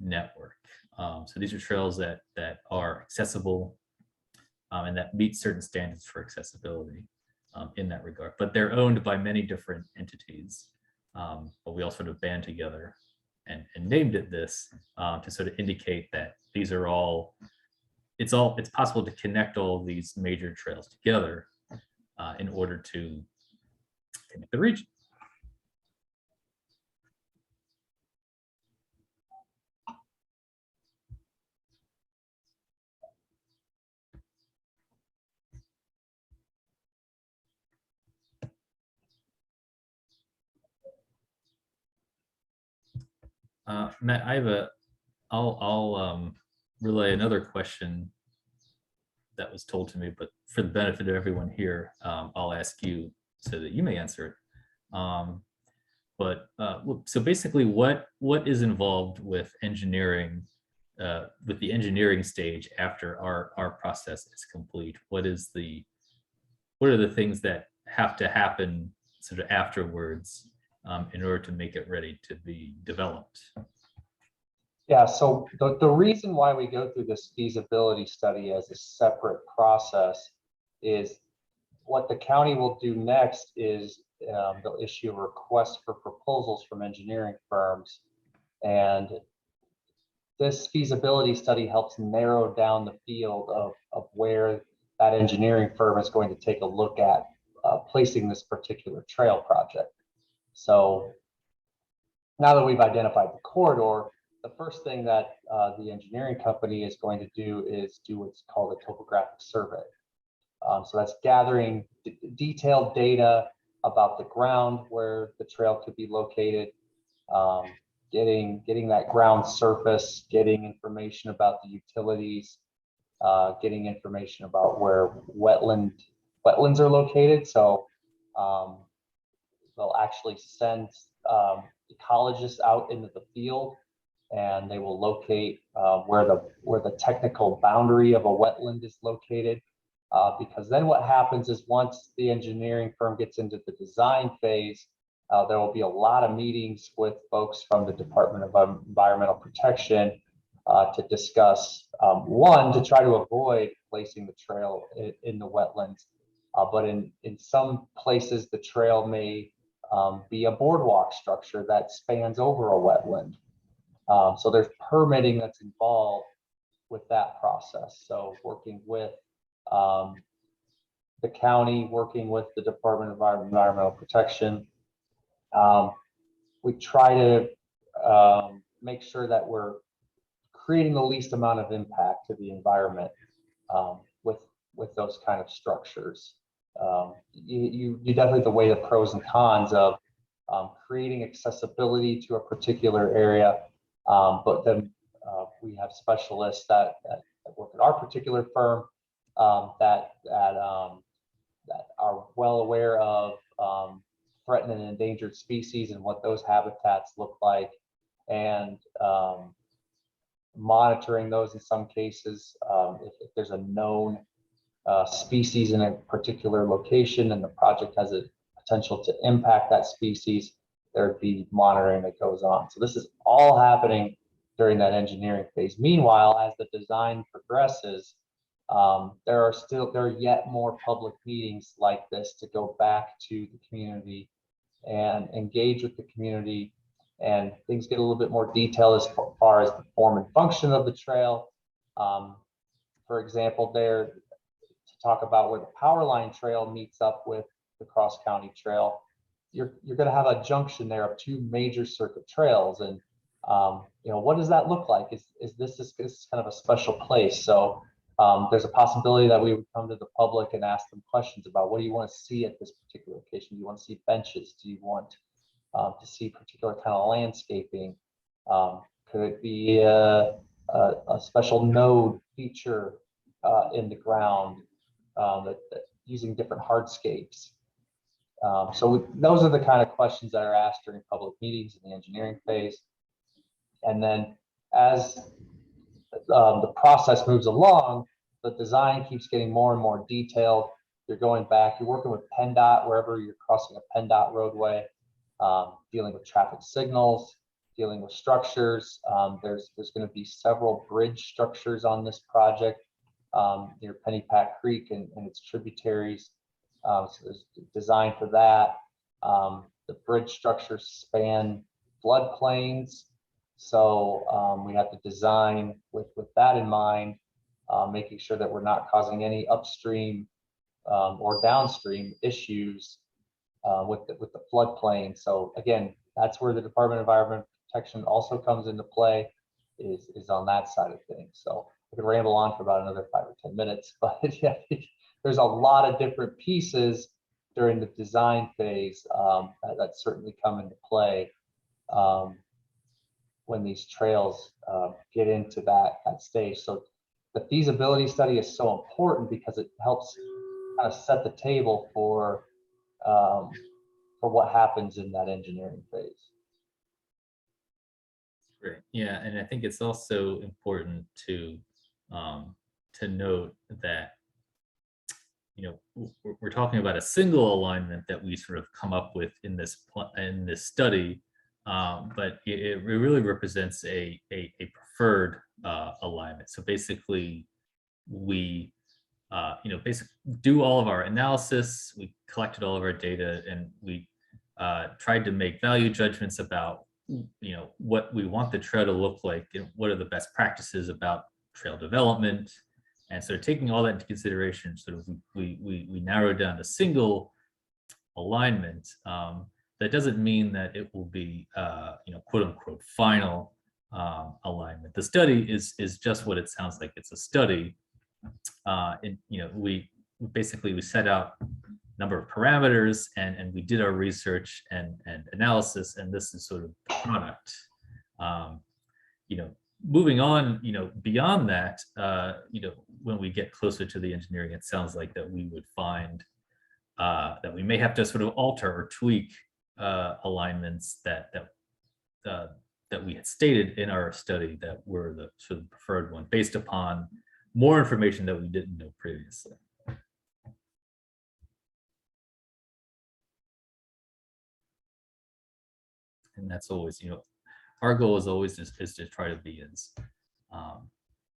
[SPEAKER 2] network. So these are trails that are accessible and that meet certain standards for accessibility in that regard, but they're owned by many different entities. But we all sort of band together and named it this to sort of indicate that these are all, it's possible to connect all of these major trails together in order to connect the region. Matt, I'll relay another question that was told to me, but for the benefit of everyone here, I'll ask you so that you may answer it. So basically, what is involved with engineering, with the engineering stage after our process is complete? What are the things that have to happen sort of afterwards in order to make it ready to be developed?
[SPEAKER 1] Yeah, so the reason why we go through this feasibility study as a separate process is what the county will do next is they'll issue a request for proposals from engineering firms. And this feasibility study helps narrow down the field of where that engineering firm is going to take a look at placing this particular trail project. So now that we've identified the corridor, the first thing that the engineering company is going to do is do what's called a topographic survey. So that's gathering detailed data about the ground where the trail could be located, getting that ground surface, getting information about the utilities, getting information about where wetlands are located. So they'll actually send ecologists out into the field, and they will locate where the technical boundary of a wetland is located. Because then what happens is once the engineering firm gets into the design phase, there will be a lot of meetings with folks from the Department of Environmental Protection to discuss, one, to try to avoid placing the trail in the wetlands. But in some places, the trail may be a boardwalk structure that spans over a wetland. So there's permitting that's involved with that process. So working with the county, working with the Department of Environmental Protection, we try to make sure that we're creating the least amount of impact to the environment with with those kind of structures. You definitely have to weigh the pros and cons of creating accessibility to a particular area, but then we have specialists that work at our particular firm that are well aware of threatened and endangered species and what those habitats look like, and monitoring those in some cases. If there's a known species in a particular location and the project has a potential to impact that species, there'd be monitoring that goes on. So this is all happening during that engineering phase. Meanwhile, as the design progresses, there are yet more public meetings like this to go back to the community and engage with the community, and things get a little bit more detailed as far as the form and function of the trail. For example, there to talk about where the power line trail meets up with the cross county trail, you're going to have a junction there of two major circuit trails, and what does that look like? Is this kind of a special place? So there's a possibility that we would come to the public and ask them questions about, what do you want to see at this particular location? Do you want to see benches? Do you want to see particular kind of landscaping? Could it be a special node feature in the ground using different hardscapes? So those are the kind of questions that are asked during public meetings in the engineering phase. And then as the process moves along, the design keeps getting more and more detailed. You're going back, you're working with PennDOT wherever you're crossing a PennDOT roadway, dealing with traffic signals, dealing with structures. There's going to be several bridge structures on this project near Pennypack Creek and its tributaries. So there's design for that. The bridge structures span floodplains. So we have to design with that in mind, making sure that we're not causing any upstream or downstream issues with the floodplain. So again, that's where the Department of Environmental Protection also comes into play, is on that side of things. So I could ramble on for about another 5 or 10 minutes, but yeah, there's a lot of different pieces during the design phase that certainly come into play when these trails get into that stage. So the feasibility study is so important because it helps kind of set the table for what happens in that engineering phase.
[SPEAKER 2] Great. Yeah, and I think it's also important to note that we're talking about a single alignment that we sort of come up with in this study, but it really represents a preferred alignment. So basically, we basically do all of our analysis, we collected all of our data, and we tried to make value judgments about what we want the trail to look like and what are the best practices about trail development. And so taking all that into consideration, sort of we narrowed down a single alignment. That doesn't mean that it will be quote unquote final alignment. The study is just what it sounds like. It's a study. And we set out a number of parameters, and we did our research and analysis, and this is sort of the product. Moving on, beyond that, when we get closer to the engineering, it sounds like that we would find that we may have to sort of alter or tweak alignments that we had stated in our study that were the sort of preferred one, based upon more information that we didn't know previously. And that's always, our goal is always is to try to be as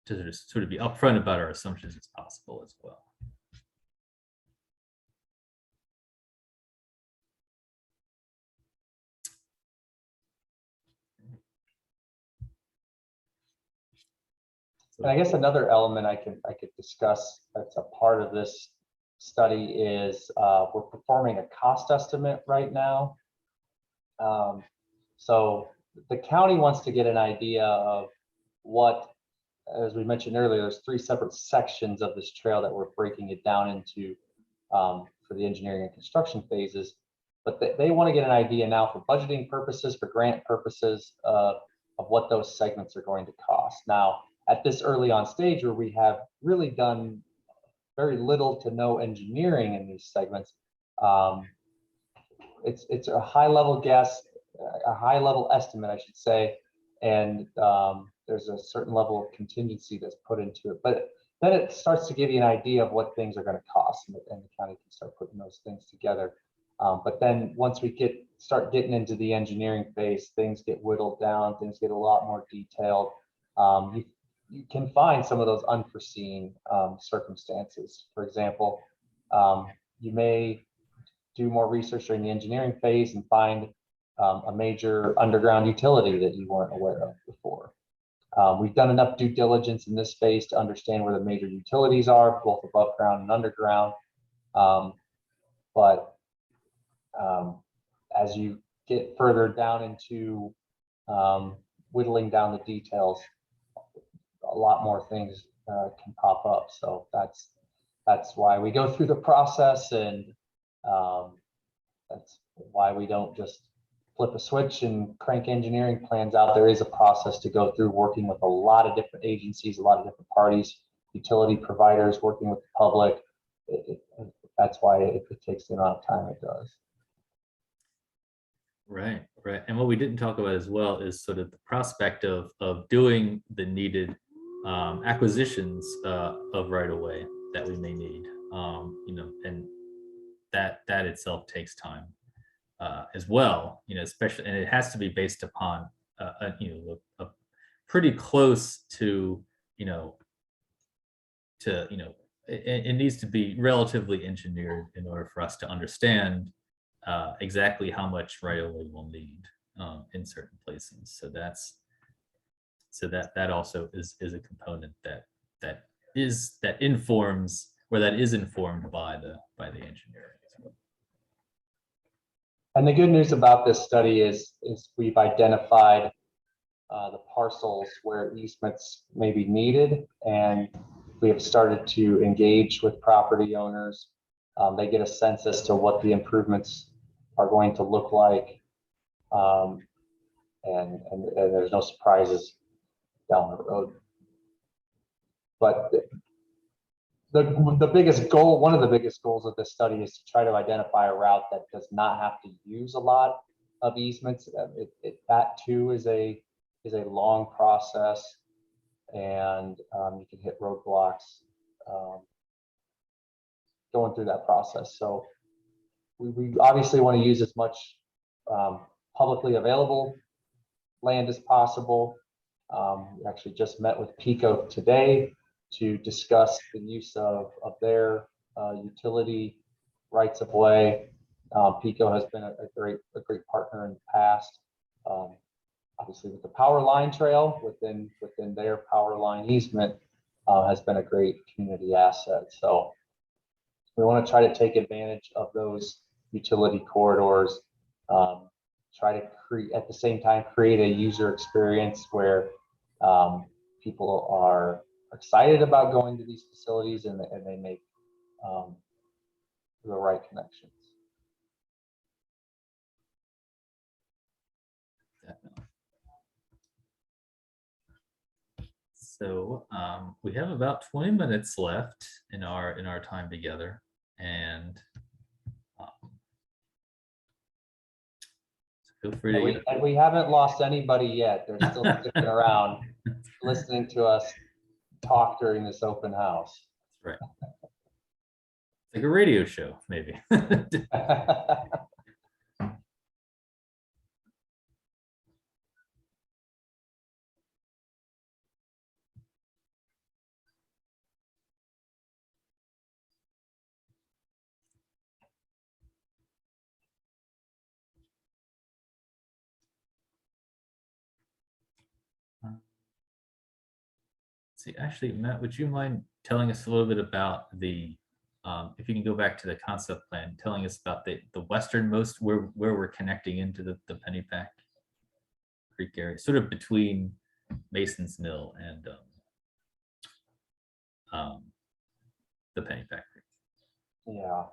[SPEAKER 2] to sort of be upfront about our assumptions as possible as well.
[SPEAKER 1] And I guess another element I could discuss that's a part of this study is we're performing a cost estimate right now. So the county wants to get an idea of what as we mentioned earlier, there's 3 separate sections of this trail that we're breaking it down into for the engineering and construction phases. But they want to get an idea now for budgeting purposes, for grant purposes of what those segments are going to cost. Now, at this early on stage where we have really done very little to no engineering in these segments, it's a high level guess, a high level estimate, I should say, and there's a certain level of contingency that's put into it. But then it starts to give you an idea of what things are going to cost, and the county can start putting those things together. But then once we start getting into the engineering phase, things get whittled down, things get a lot more detailed. You can find some of those unforeseen circumstances. For example, you may do more research during the engineering phase and find a major underground utility that you weren't aware of before. We've done enough due diligence in this space to understand where the major utilities are, both above ground and underground. But as you get further down into whittling down the details, a lot more things can pop up. So that's why we go through the process, and that's why we don't just flip a switch and crank engineering plans out. There is a process to go through, working with a lot of different agencies, a lot of different parties, utility providers, working with the public. That's why it takes the amount of time it does.
[SPEAKER 2] Right, right. And what we didn't talk about as well is sort of the prospect of doing the needed acquisitions of right of way that we may need, and that itself takes time as well, especially, and it has to be based upon a pretty close to, it needs to be relatively engineered in order for us to understand exactly how much right of way we'll need in certain places. So that also is a component that is informed by the engineering as well.
[SPEAKER 1] And the good news about this study is we've identified the parcels where easements may be needed, and we have started to engage with property owners. They get a sense as to what the improvements are going to look like, and there's no surprises down the road. But the biggest goal, one of the biggest goals of this study, is to try to identify a route that does not have to use a lot of easements. That too is a long process, and you can hit roadblocks going through that process. So we obviously want to use as much publicly available land as possible. We actually just met with PICO today to discuss the use of their utility rights of way. PICO has been a great partner in the past. Obviously, with the power line trail within their power line easement has been a great community asset. So we want to try to take advantage of those utility corridors. Try to create, at the same time, create a user experience where people are excited about going to these facilities, and they make the right connections.
[SPEAKER 2] Definitely. So we have about 20 minutes left in our time together, and feel free to.
[SPEAKER 1] And we haven't lost anybody yet. They're still sticking around, listening to us talk during this open house.
[SPEAKER 2] That's right. It's like a radio show, maybe. See, actually, Matt, would you mind telling us a little bit about the, if you can go back to the concept plan, telling us about the westernmost, where we're connecting into the Pennypack Creek area, sort of between Mason's Mill and the Pennypack Creek.
[SPEAKER 1] Yeah,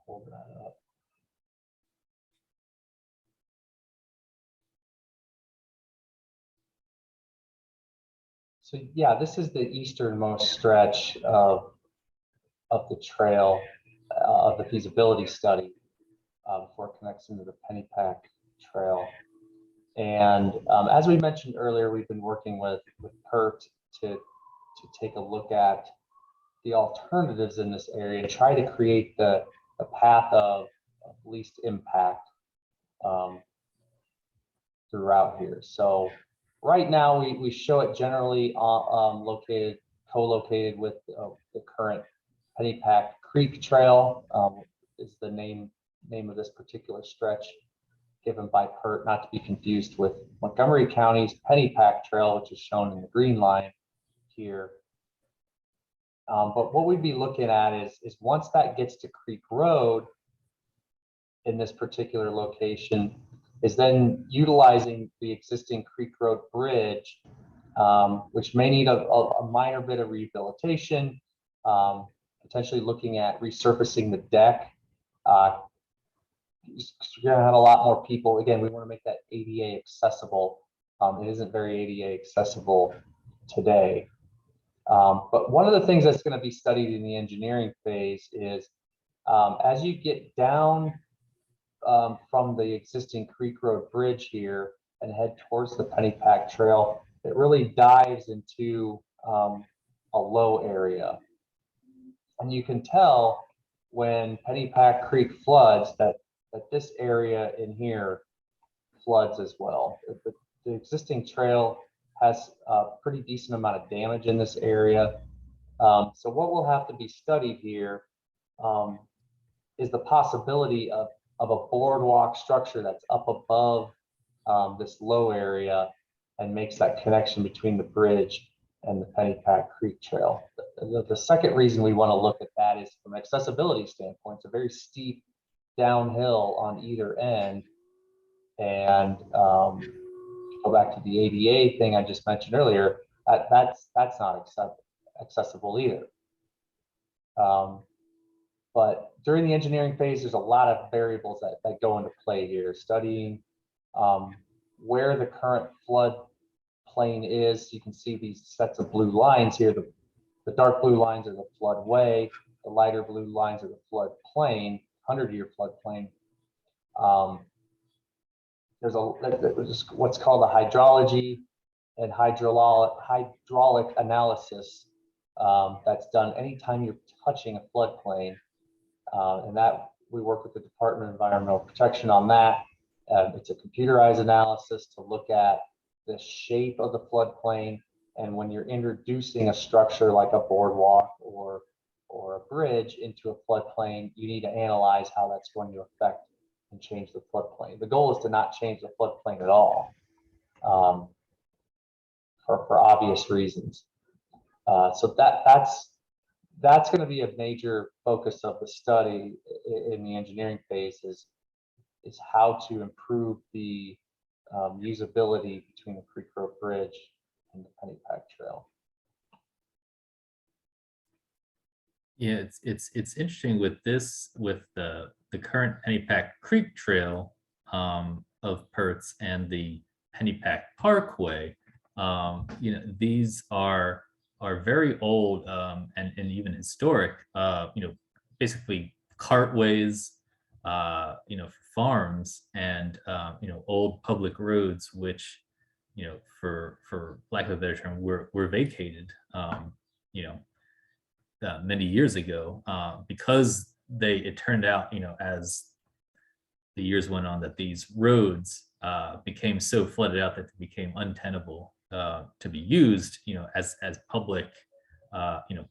[SPEAKER 1] hold that up. So yeah, this is the easternmost stretch of the trail of the feasibility study before it connects into the Pennypack Trail. And as we mentioned earlier, we've been working with PERT to take a look at the alternatives in this area and try to create the path of least impact throughout here. So right now we show it generally co-located with the current Pennypack Creek Trail is the name of this particular stretch given by PERT, not to be confused with Montgomery County's Pennypack Trail, which is shown in the green line here. But what we'd be looking at is once that gets to Creek Road in this particular location, is then utilizing the existing Creek Road Bridge, which may need a minor bit of rehabilitation, potentially looking at resurfacing the deck. You're gonna have a lot more people. Again, we want to make that ADA accessible. It isn't very ADA accessible today. But one of the things that's going to be studied in the engineering phase is as you get down from the existing Creek Road Bridge here and head towards the Pennypack Trail, it really dives into a low area. And you can tell when Pennypack Creek floods that this area in here floods as well. The existing trail has a pretty decent amount of damage in this area. So what will have to be studied here is the possibility of a boardwalk structure that's up above this low area and makes that connection between the bridge and the Pennypack Creek Trail. The second reason we want to look at that is from an accessibility standpoint. It's a very steep downhill on either end. And go back to the ADA thing I just mentioned earlier, that's not accessible either. But during the engineering phase, there's a lot of variables that go into play here. Studying where the current flood plain is. You can see these sets of blue lines here. The dark blue lines are the floodway. The lighter blue lines are the floodplain, 100-year floodplain. There's what's called a hydrology and hydraulic analysis that's done anytime you're touching a floodplain. And that we work with the Department of Environmental Protection on that. It's a computerized analysis to look at the shape of the floodplain. And when you're introducing a structure like a boardwalk or a bridge into a floodplain, you need to analyze how that's going to affect and change the floodplain. The goal is to not change the floodplain at all for obvious reasons. So that's going to be a major focus of the study in the engineering phase is how to improve the usability between the Creek Road Bridge and the Pennypack Trail.
[SPEAKER 2] Yeah, it's interesting with the current Pennypack Creek Trail of PERTs and the Pennypack Parkway. These are very old and even historic. Basically cartways, for farms and old public roads, which for lack of a better term, were vacated. Many years ago, because it turned out, as the years went on, that these roads became so flooded out that they became untenable to be used, as public,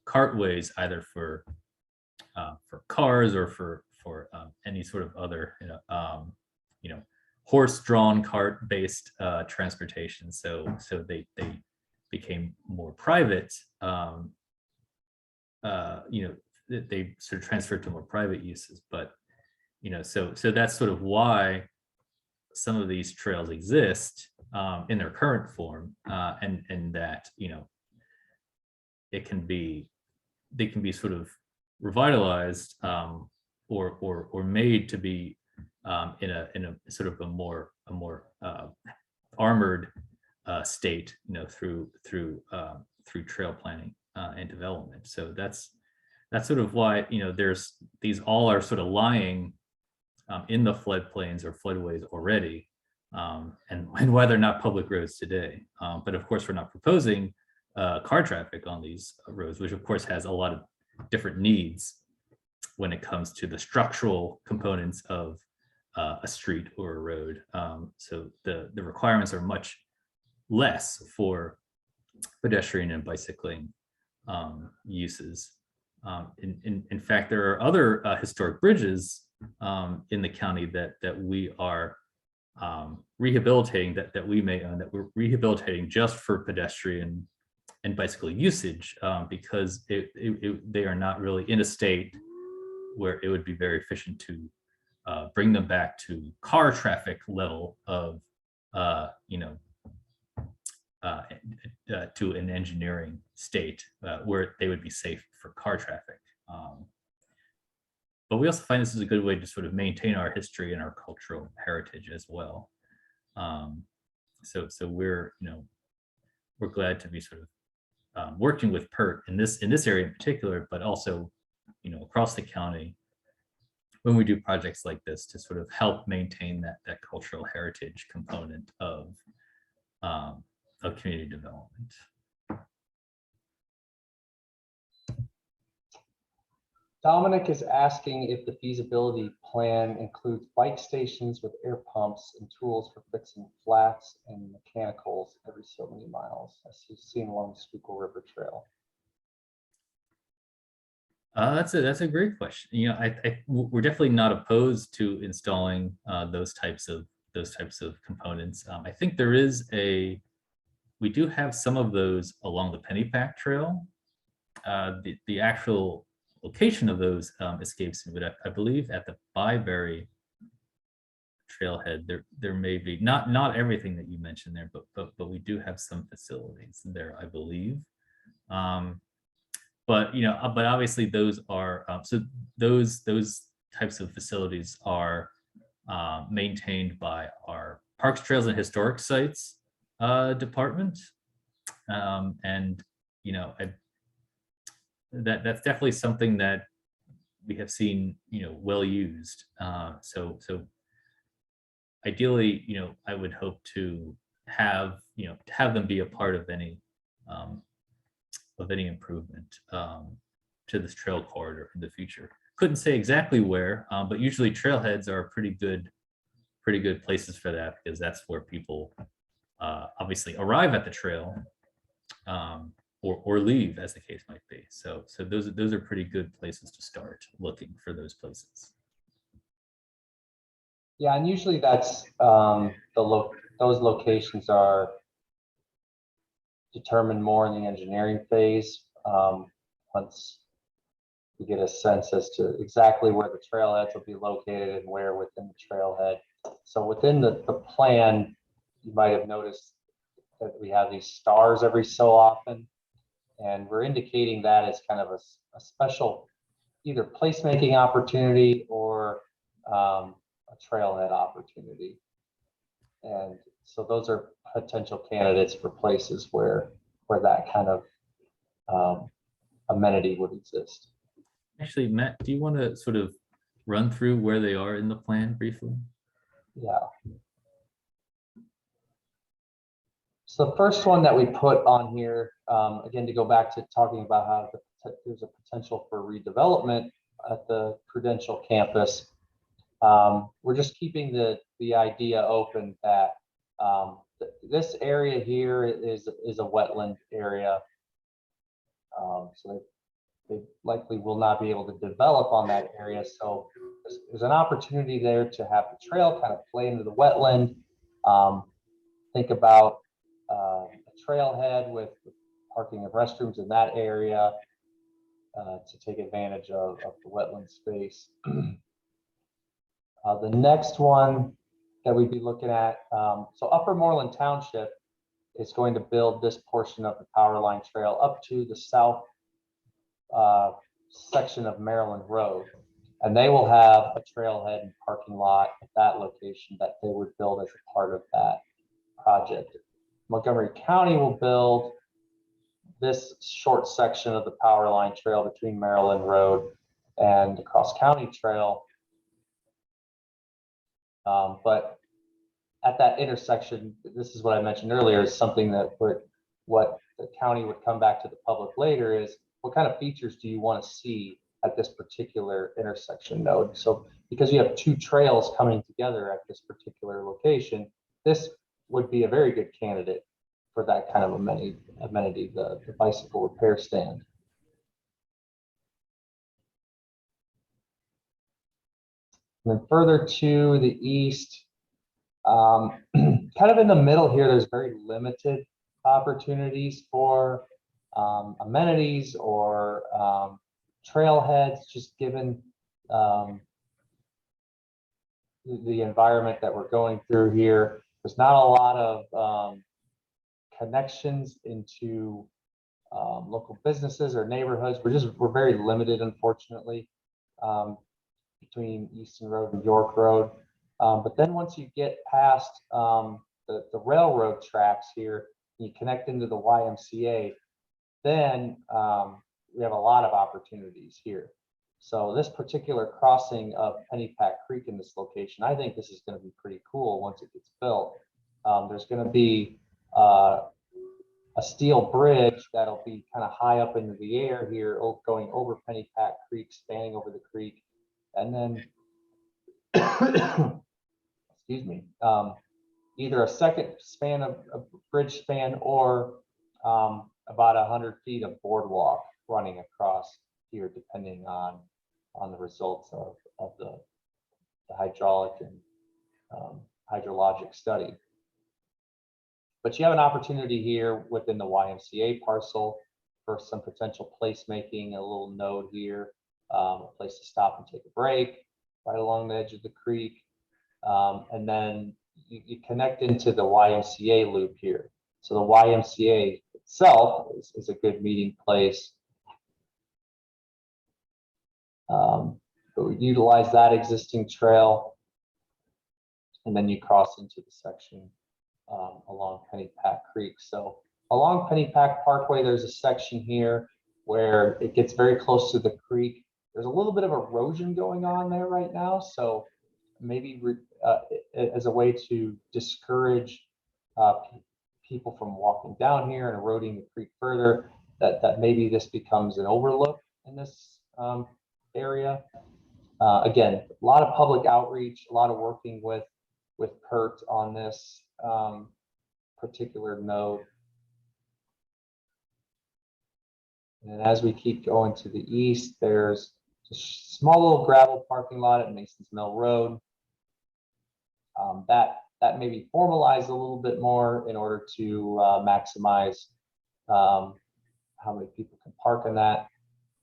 [SPEAKER 2] cartways, either for cars or for any sort of other, horse-drawn cart-based transportation. So they became more private. They sort of transferred to more private uses, but so that's sort of why some of these trails exist in their current form, and that it can be they can be sort of revitalized or made to be in a sort of a more armored state, through trail planning and development. So that's sort of why these all are sort of lying in the floodplains or floodways already, and why they're not public roads today. But of course, we're not proposing car traffic on these roads, which of course has a lot of different needs when it comes to the structural components of a street or a road. So the requirements are much less for pedestrian and bicycling uses. In fact, there are other historic bridges in the county that we are rehabilitating, that we may own, that we're rehabilitating just for pedestrian and bicycle usage, because they are not really in a state where it would be very efficient to bring them back to car traffic level of to an engineering state where they would be safe for car traffic. But we also find this is a good way to sort of maintain our history and our cultural heritage as well. So we're glad to be sort of working with PERT in this area in particular, but also across the county when we do projects like this to sort of help maintain that cultural heritage component of community development.
[SPEAKER 1] Dominic is asking if the feasibility plan includes bike stations with air pumps and tools for fixing flats and mechanicals every so many miles, as you've seen along the Schuylkill River Trail.
[SPEAKER 2] That's a great question. We're definitely not opposed to installing those types of components. I think we do have some of those along the Pennypack Trail. The actual location of those escapes me, but I believe at the Byberry Trailhead there may be not everything that you mentioned there, but we do have some facilities there, I believe. But obviously those are so those types of facilities are maintained by our Parks, Trails, and Historic Sites department, and that's definitely something that we have seen well used. So ideally, I would hope to have them be a part of any improvement to this trail corridor in the future. Couldn't say exactly where, but usually trailheads are pretty good places for that, because that's where people obviously arrive at the trail or leave, as the case might be. So those are pretty good places to start looking for those places.
[SPEAKER 1] Yeah, and usually that's those locations are determined more in the engineering phase, once we get a sense as to exactly where the trailheads will be located and where within the trailhead. So within the plan, you might have noticed that we have these stars every so often, and we're indicating that as kind of a special either placemaking opportunity or a trailhead opportunity. And so those are potential candidates for places where that kind of amenity would exist.
[SPEAKER 2] Actually, Matt, do you want to sort of run through where they are in the plan briefly?
[SPEAKER 1] Yeah. So the first one that we put on here, again, to go back to talking about how there's a potential for redevelopment at the Prudential campus. We're just keeping the idea open that this area here is a wetland area. So they likely will not be able to develop on that area. So there's an opportunity there to have the trail kind of play into the wetland. Think about a trailhead with parking of restrooms in that area to take advantage of the wetland space. The next one that we'd be looking at, so Upper Moreland Township is going to build this portion of the power line trail up to the section of Maryland Road, and they will have a trailhead and parking lot at that location that they would build as a part of that project. Montgomery County will build this short section of the power line trail between Maryland Road and the Cross County Trail. But at that intersection, this is what I mentioned earlier, is something that what the county would come back to the public later is, what kind of features do you want to see at this particular intersection node? So because you have two trails coming together at this particular location, this would be a very good candidate for that kind of amenity, the bicycle repair stand. And then further to the east, kind of in the middle here, there's very limited opportunities for amenities or trailheads, just given the environment that we're going through here. There's not a lot of connections into local businesses or neighborhoods. We're very limited, unfortunately, between Easton Road and York Road. But then once you get past the railroad tracks here, you connect into the YMCA, then we have a lot of opportunities here. So this particular crossing of Pennypack Creek in this location, I think this is going to be pretty cool once it gets built. There's going to be a steel bridge that'll be kind of high up into the air here, going over Pennypack Creek, spanning over the creek, and then excuse me, either a second span of bridge span or about 100 feet of boardwalk running across here, depending on the results of the hydraulic and hydrologic study. But you have an opportunity here within the YMCA parcel for some potential placemaking, a little node here, a place to stop and take a break right along the edge of the creek. And then you connect into the YMCA loop here. So the YMCA itself is a good meeting place. But we utilize that existing trail, and then you cross into the section along Pennypack Creek. So along Pennypack Parkway, there's a section here where it gets very close to the creek. There's a little bit of erosion going on there right now, so maybe as a way to discourage people from walking down here and eroding the creek further, that maybe this becomes an overlook in this area. Again, a lot of public outreach, a lot of working with PERT on this particular node. And as we keep going to the east, there's a small little gravel parking lot at Mason's Mill Road. That may be formalized a little bit more in order to maximize how many people can park in that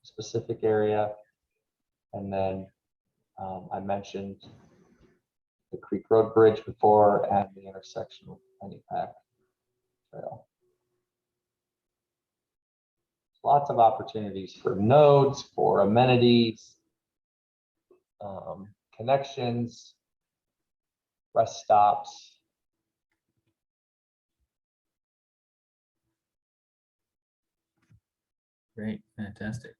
[SPEAKER 1] specific area. And then I mentioned the Creek Road Bridge before and the intersection with Pennypack Trail. Lots of opportunities for nodes, for amenities, connections, rest stops.
[SPEAKER 2] Great, fantastic.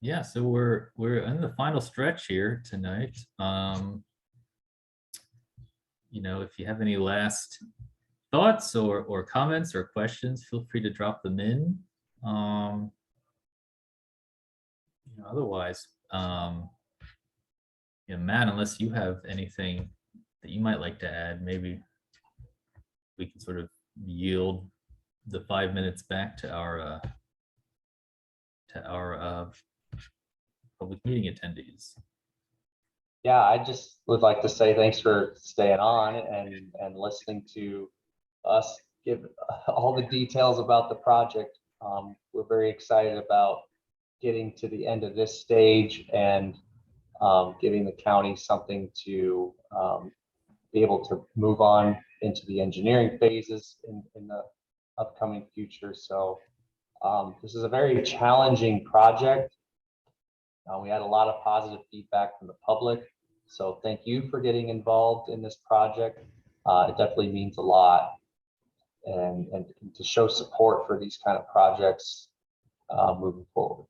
[SPEAKER 2] Yeah, so we're in the final stretch here tonight. You know, if you have any last thoughts or comments or questions, feel free to drop them in. You know, otherwise, yeah, Matt, unless you have anything that you might like to add, maybe we can sort of yield the 5 minutes back to our public meeting attendees.
[SPEAKER 1] Yeah, I just would like to say thanks for staying on and listening to us give all the details about the project. We're very excited about getting to the end of this stage and giving the county something to be able to move on into the engineering phases in the upcoming future. So This is a very challenging project. We had a lot of positive feedback from the public. So thank you for getting involved in this project. It definitely means a lot. And to show support for these kind of projects moving forward.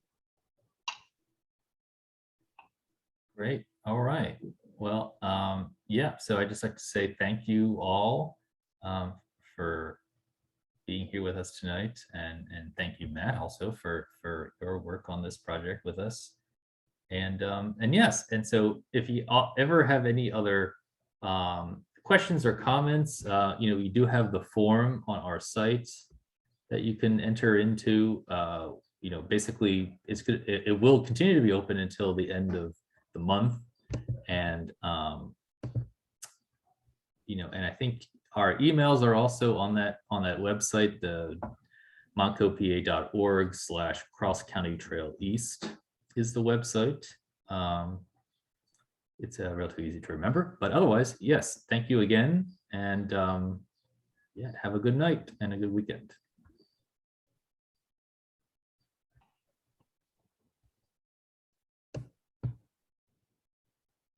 [SPEAKER 2] Great. All right. Well, yeah, so I'd just like to say thank you all for being here with us tonight. And thank you, Matt, also for your work on this project with us. And yes, and so if you ever have any other questions or comments, we do have the form on our site that you can enter into. Basically, it's good. It will continue to be open until the end of the month, and and I think our emails are also on that website, the montcopa.org/cross-county-trail-east is the website. It's relatively easy to remember, but otherwise, yes, thank you again, and yeah, have a good night and a good weekend.